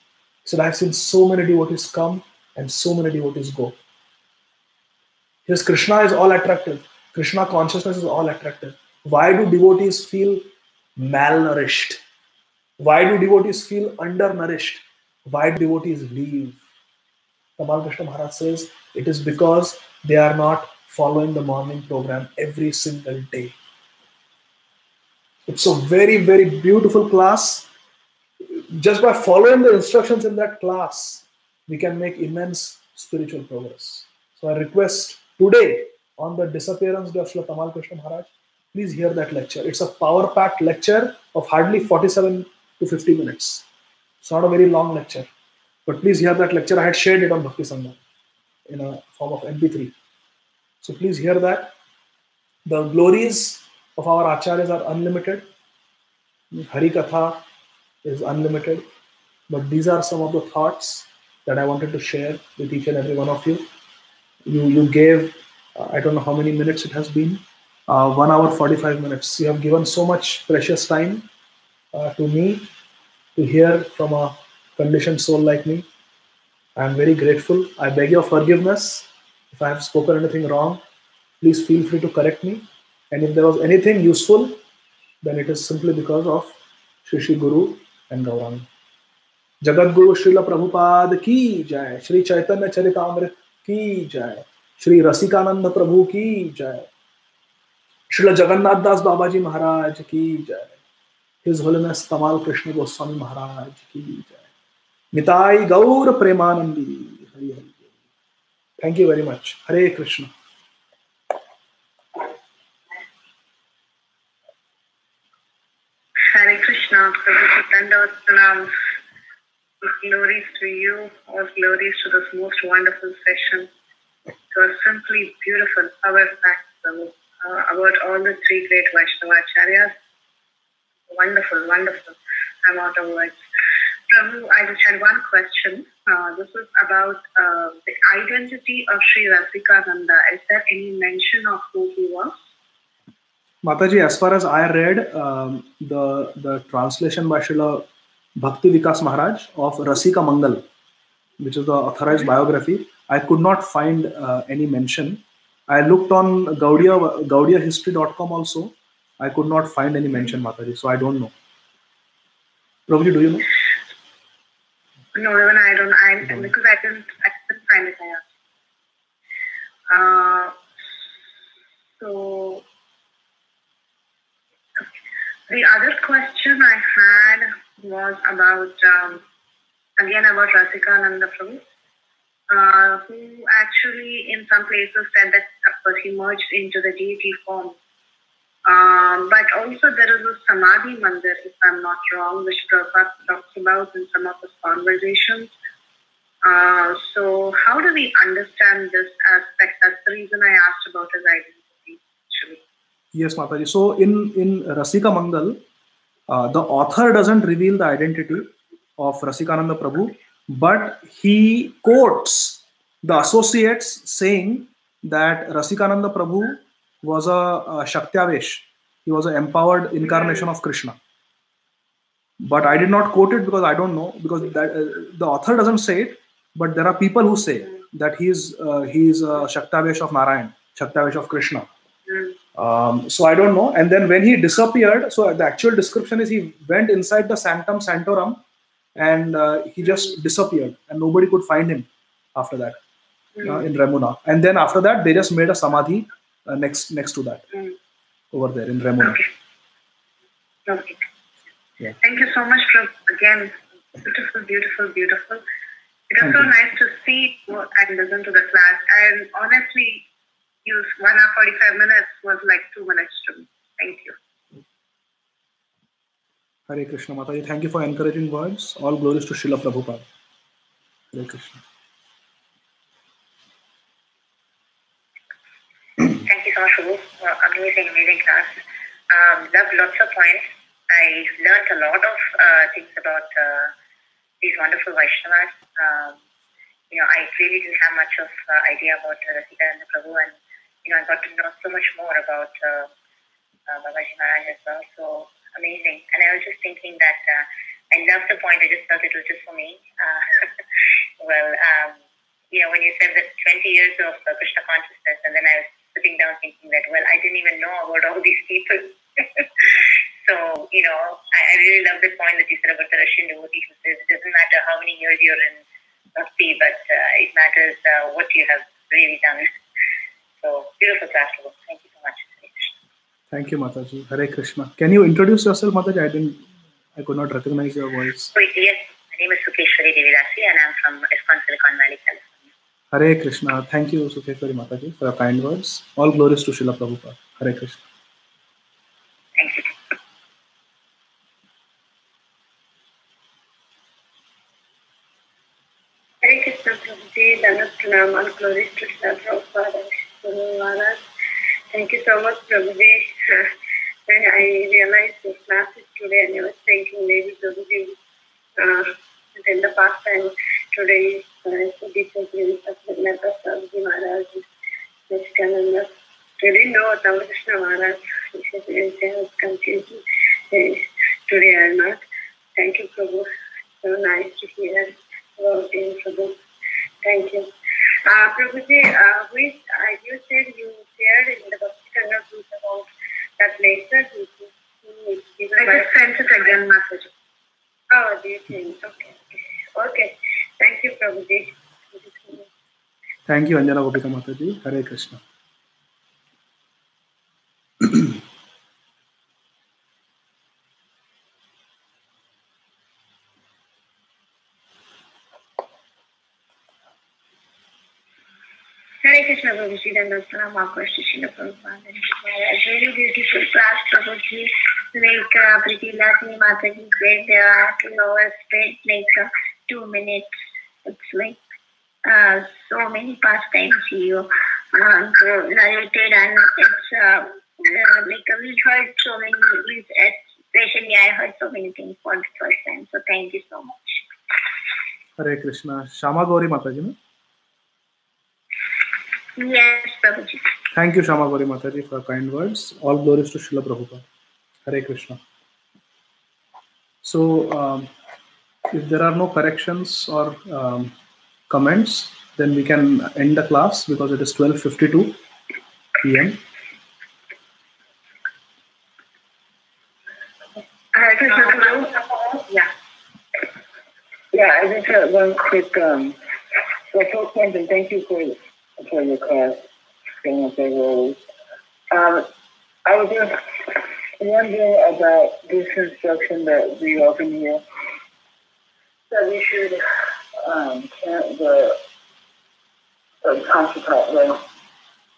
He said, I have seen so many devotees come and so many devotees go. Yes, Krishna is all attractive. Krishna consciousness is all attractive. Why do devotees feel malnourished? Why do devotees feel undernourished? Why do devotees leave? Tamal Krishna Maharaj says it is because they are not following the morning program every single day. It's a very, very beautiful class. Just by following the instructions in that class, we can make immense spiritual progress. So I request today, on the disappearance day of Srila Tamal Krishna Maharaj, please hear that lecture. It's a power-packed lecture of hardly 47 to 50 minutes. It's not a very long lecture, but please hear that lecture. I had shared it on Bhakti Sangha in a form of MP3. So please hear that. The glories of our acharyas are unlimited. Hari Katha is unlimited. But these are some of the thoughts that I wanted to share with each and every one of you. You gave, I don't know how many minutes it has been, 1 hour 45 minutes. You have given so much precious time to me to hear from a conditioned soul like me. I am very grateful. I beg your forgiveness if I have spoken anything wrong. Please feel free to correct me. And if there was anything useful, then it is simply because of Shri Guru and Gaurang. Jagat Guru Srila Prabhupada ki jai. Shri Chaitanya Charitamrita ki jai. Shri Rasikananda Prabhu ki jai. Srila Jagannath Das Babaji Maharaj ki jai. His Holiness Tamal Krishna Goswami Maharaj ki jai. Nitai Gaur Premanandi. Hari Hari. Thank you very much. Hare Krishna. Hare Krishna, Prabhuji, Dandavat Pranam. Glories to you, all glories to this most wonderful session. It was simply beautiful, power-packed, about all the three great Vaishnavacharyas. Wonderful, wonderful. I'm out of words. Prabhu, I just had one question. This is about the identity of Sri Rasikananda. Is there any mention of who he was? Mataji, as far as I read, the translation by Srila Bhakti Vikas Maharaj of Rasika Mangal, which is the authorized biography, I could not find any mention. I looked on GaudiyaHistory.com also. I could not find any mention, Mataji. So I don't know. Prabhuji, do you know? No, even I don't. Because I couldn't find it there. So the other question I had was about again about Rasikananda Prabhu, who actually in some places said that of course he merged into the deity form. But also there is a Samadhi Mandir, if I'm not wrong, which Prabhupada talks about in some of his conversations. So how do we understand this aspect? That's the reason I asked about his identity, actually. Yes, Mataji. So in Rasika Mangal, the author doesn't reveal the identity of Rasikananda Prabhu, but he quotes the associates saying that Rasikananda Prabhu was a Shaktyavesh. He was an empowered incarnation of Krishna. But I did not quote it because I don't know, because the author doesn't say it, but there are people who say that he is a Shaktyavesh of Narayan, Shaktyavesh of Krishna. So I don't know. And then when he disappeared, so the actual description is he went inside the Sanctum Sanctorum and he just disappeared and nobody could find him after that in Remuna. And then after that, they just made a Samadhi next to that over there in Remuna. Okay. Yeah. Thank you so much for, again, beautiful, beautiful, beautiful. It was so nice to see and listen to the class. And honestly, use 1 hour 45 minutes was like 2 minutes to me. Thank you. Hare Krishna Mataji. Thank you for encouraging words. All glories to Srila Prabhupada. Hare Krishna. Thank you so much, Prabhu. Amazing, amazing class. Loved lots of points. I learned a lot of things about these wonderful Vaishnavas. I really didn't have much of idea about Rasikananda Prabhu, and I got to know so much more about Babaji Maharaj as well. So amazing. And I was just thinking that I loved the point. I just felt it was just for me. When you said that 20 years of Krishna consciousness, and then I was sitting down thinking that, I didn't even know about all these people. So, I really love the point that you said about the Russian devotee who says it doesn't matter how many years you're in Bhakti, but it matters what you have really done. So, beautiful class. Thank you so much. Thank you, Mataji. Hare Krishna. Can you introduce yourself, Mataji? I could not recognize your voice. Yes, my name is Sukeshwari Devidasi and I'm from ISKCON Silicon Valley, California. Hare Krishna. Thank you, Sukeshwari Mataji, for your kind words. All glories to Srila Prabhupada. Hare Krishna. Thank you. Pranam and glory to Srila Prabhupada. Guru Maharaj. Thank you so much, Prabhuji. When I realized this class is today, and I was thinking maybe Prabhuji in the past time, today, I could be thinking of the letter of Prabhuji Maharaj, Nishkananda. I didn't know Krishna Maharaj. I was confused. Today I'm not. Thank you, Prabhu. So nice to hear about you, Prabhu. Thank you. Prabhuji, you said you shared in the Bhakti Sangha group about that later. I just sent it again, message. Oh, do you think? Okay. Thank you, Prabhuji. Thank you, Anjana Gopika Mataji. Hare Krishna. Hare Krishna, Prabhuji, and Assalam Srila Prabhupada. Very beautiful class, Prabhuji. Like Pretty Lasini Mataji said, to lower speed, like 2 minutes. It's like so many pastimes you narrated, and it's like we heard so many, especially I heard so many things for the first time. So thank you so much. Hare Krishna. Shama Gauri Mataji, no? Yes, Prabhuji. Thank you, Shama Gauri Mataji, for kind words. All glories to Srila Prabhupada. Hare Krishna. So, if there are no corrections or comments, then we can end the class because it is 12:52 p.m. Yeah, I just have one quick and thank you for your class. I was just wondering about this instruction that we often hear, that we should chant the Panchatattva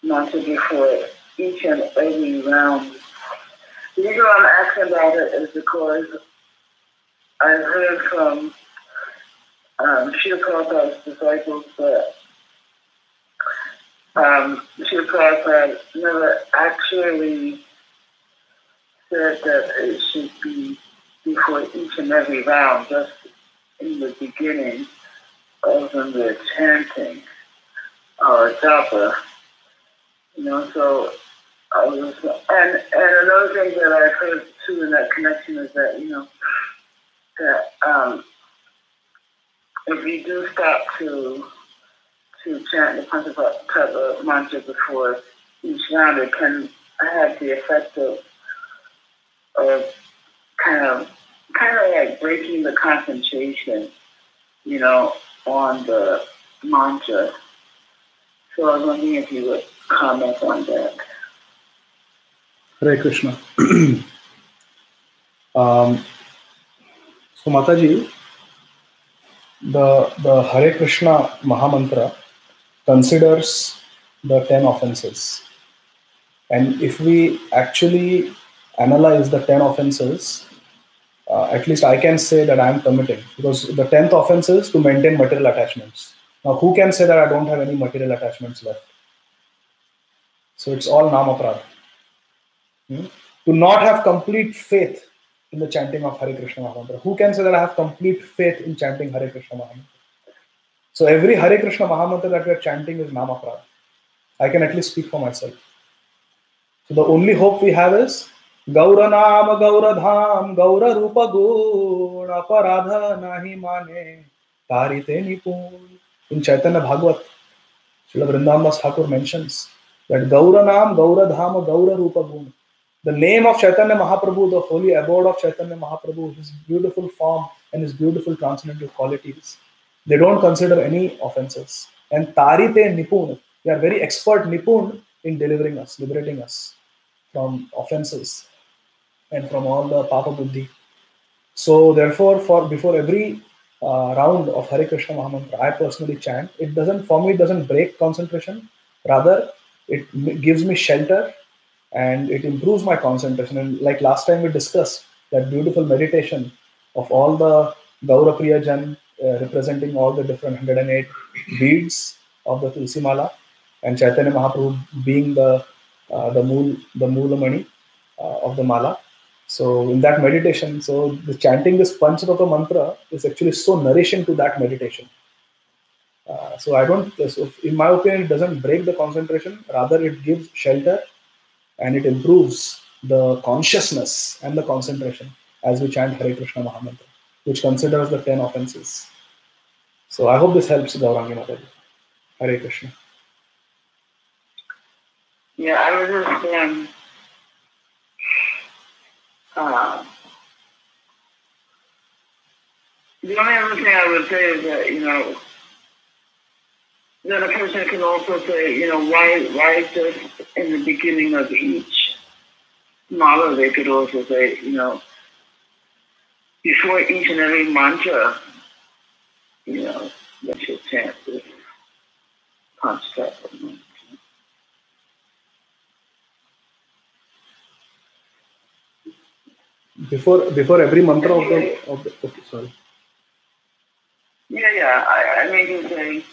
mantra before each and every round. The reason why I'm asking about it is because I've heard from Srila Prabhupada's disciples that Srila Prabhupada never actually said that it should be before each and every round, just in the beginning of the chanting or japa. So I was, and another thing that I heard too in that connection is that, that if you do stop to chant the Panchatattva mantra before each round, it can have the effect of kind of like breaking the concentration, on the mantra. So I was wondering if you would comment on that. Hare Krishna. So Mataji, the Hare Krishna Mahamantra considers the 10 offenses. And if we actually analyze the 10 offenses, at least I can say that I am committing, because the 10th offense is to maintain material attachments. Now, who can say that I don't have any material attachments left? So it's all namaprad. To not have complete faith in the chanting of Hare Krishna Mahamantra. Who can say that I have complete faith in chanting Hare Krishna Mahamantra? So every Hare Krishna Mahamantra that we are chanting is namaprad. I can at least speak for myself. So the only hope we have is Gaura Nama Gaura Dham Gaura Rupa Gun Aparadha Nahi Mane Tarite Nipun. In Chaitanya Bhagavat, Srila Vrindavan Das Thakur mentions that Gaura Nam Gaura Dham Gaura Rupa Gun. The name of Chaitanya Mahaprabhu, the holy abode of Chaitanya Mahaprabhu, his beautiful form and his beautiful transcendental qualities, they don't consider any offenses. And Tarite Nipun, they are very expert Nipun in delivering us, liberating us from offenses and from all the Papa Buddhi. So therefore, before every round of Hare Krishna Mahamantra, I personally chant. It doesn't break concentration. Rather, it gives me shelter and it improves my concentration. And like last time we discussed, that beautiful meditation of all the Gaura Priyajan representing all the different 108 beads of the Tulsi Mala, and Chaitanya Mahaprabhu being the Moolamani of the Mala. So in that meditation, so the chanting this Panchatattva mantra is actually so nourishing to that meditation. So I don't. So in my opinion, it doesn't break the concentration. Rather, it gives shelter, and it improves the consciousness and the concentration as we chant Hare Krishna Mahamantra, which considers the 10 offenses. So I hope this helps, Gaurangi Mataji. Hare Krishna. Yeah, I was just the only other thing I would say is that, then a person can also say, why just in the beginning of each mala, they could also say, before each and every mantra, they should chant this concept. Before every mantra of the okay, sorry. Yeah. I mean to say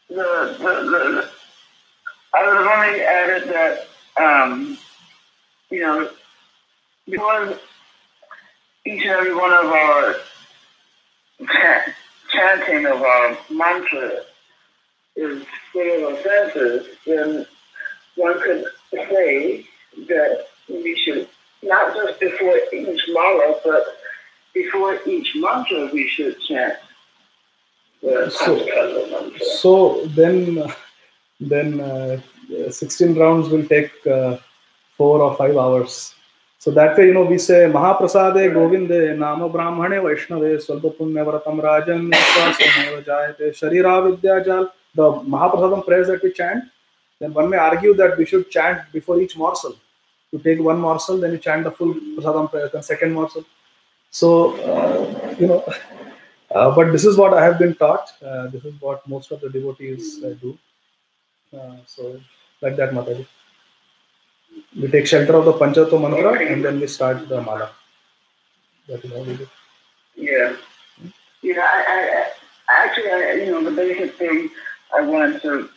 I would have only added that before each and every one of our chanting of our mantra is full of offenses, then one could say that we should, not just before each mala, but before each mantra, we should chant the mantra. So then 16 rounds will take 4 or 5 hours. So that way, we say Mahaprasade Govinde Nama Brahmane Vaishnave Swalpa Punya Vratam Rajan Vishwasameva Jayate Sharira Vidyajal. The Mahaprasadam prayers that we chant, then one may argue that we should chant before each morsel. You take one morsel, then you chant the full Prasadam prayer, then second morsel. So, but this is what I have been taught. This is what most of the devotees do. So, like that, Mataji. We take shelter of the Panchatattva mantra and then we start the mala. That is how we do. Yeah. I actually, the basic thing I wanted to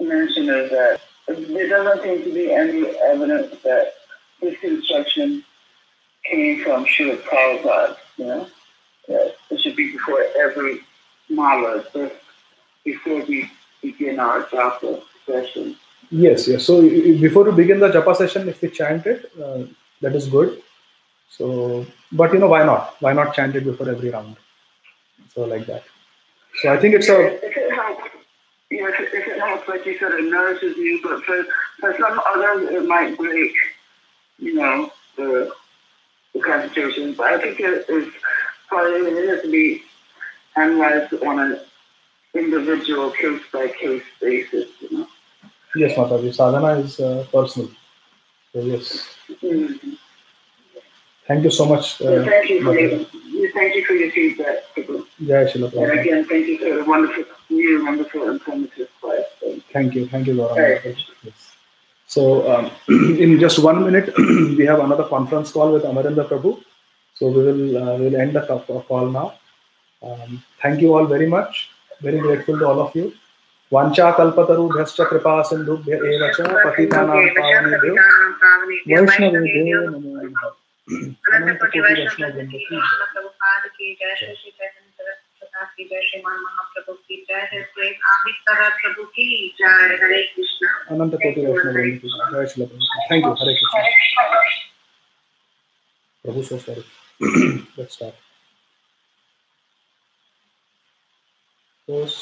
mention is that there doesn't seem to be any evidence that this instruction came from Srila Prabhupada, that it should be before every mala, just before we begin our japa session. Yes. So before we begin the japa session, if we chant it, that is good. So, but why not? Why not chant it before every round? So like that. So I think it's if it helps, like you said, it nourishes you, but for some others, it might break, the concentration. But I think it has to be analyzed on an individual case-by-case basis, Yes, Mataji. Sadhana is personal. So yes. Mm-hmm. Thank you so much. Thank you for your feedback. Jai Shila Prabhupada. And again, thank you for the wonderful informative class. Thank you, Gaurav. Yes. So in just 1 minute, we have another conference call with Amarendra Prabhu. So we will end the call now. Thank you all very much. Very grateful to all of you. Vancha kalpatarubhyascha kripa sindhubhya eva cha patitanam pavanebhyo Vaishnavebhyo namo namaha. अनंत कोटि वैष्णव वृंद की प्रभुपाद की जय, श्री चैतन्य प्रकाश की जय, श्रीमान महाप्रभु की जय, श्री अमित प्रभु की जय, हरे कृष्ण। अनंत कोटि वैष्णव वृंद की जय श्री प्रभु। Thank you. हरे कृष्ण। प्रभु so sorry. Let's start. Post.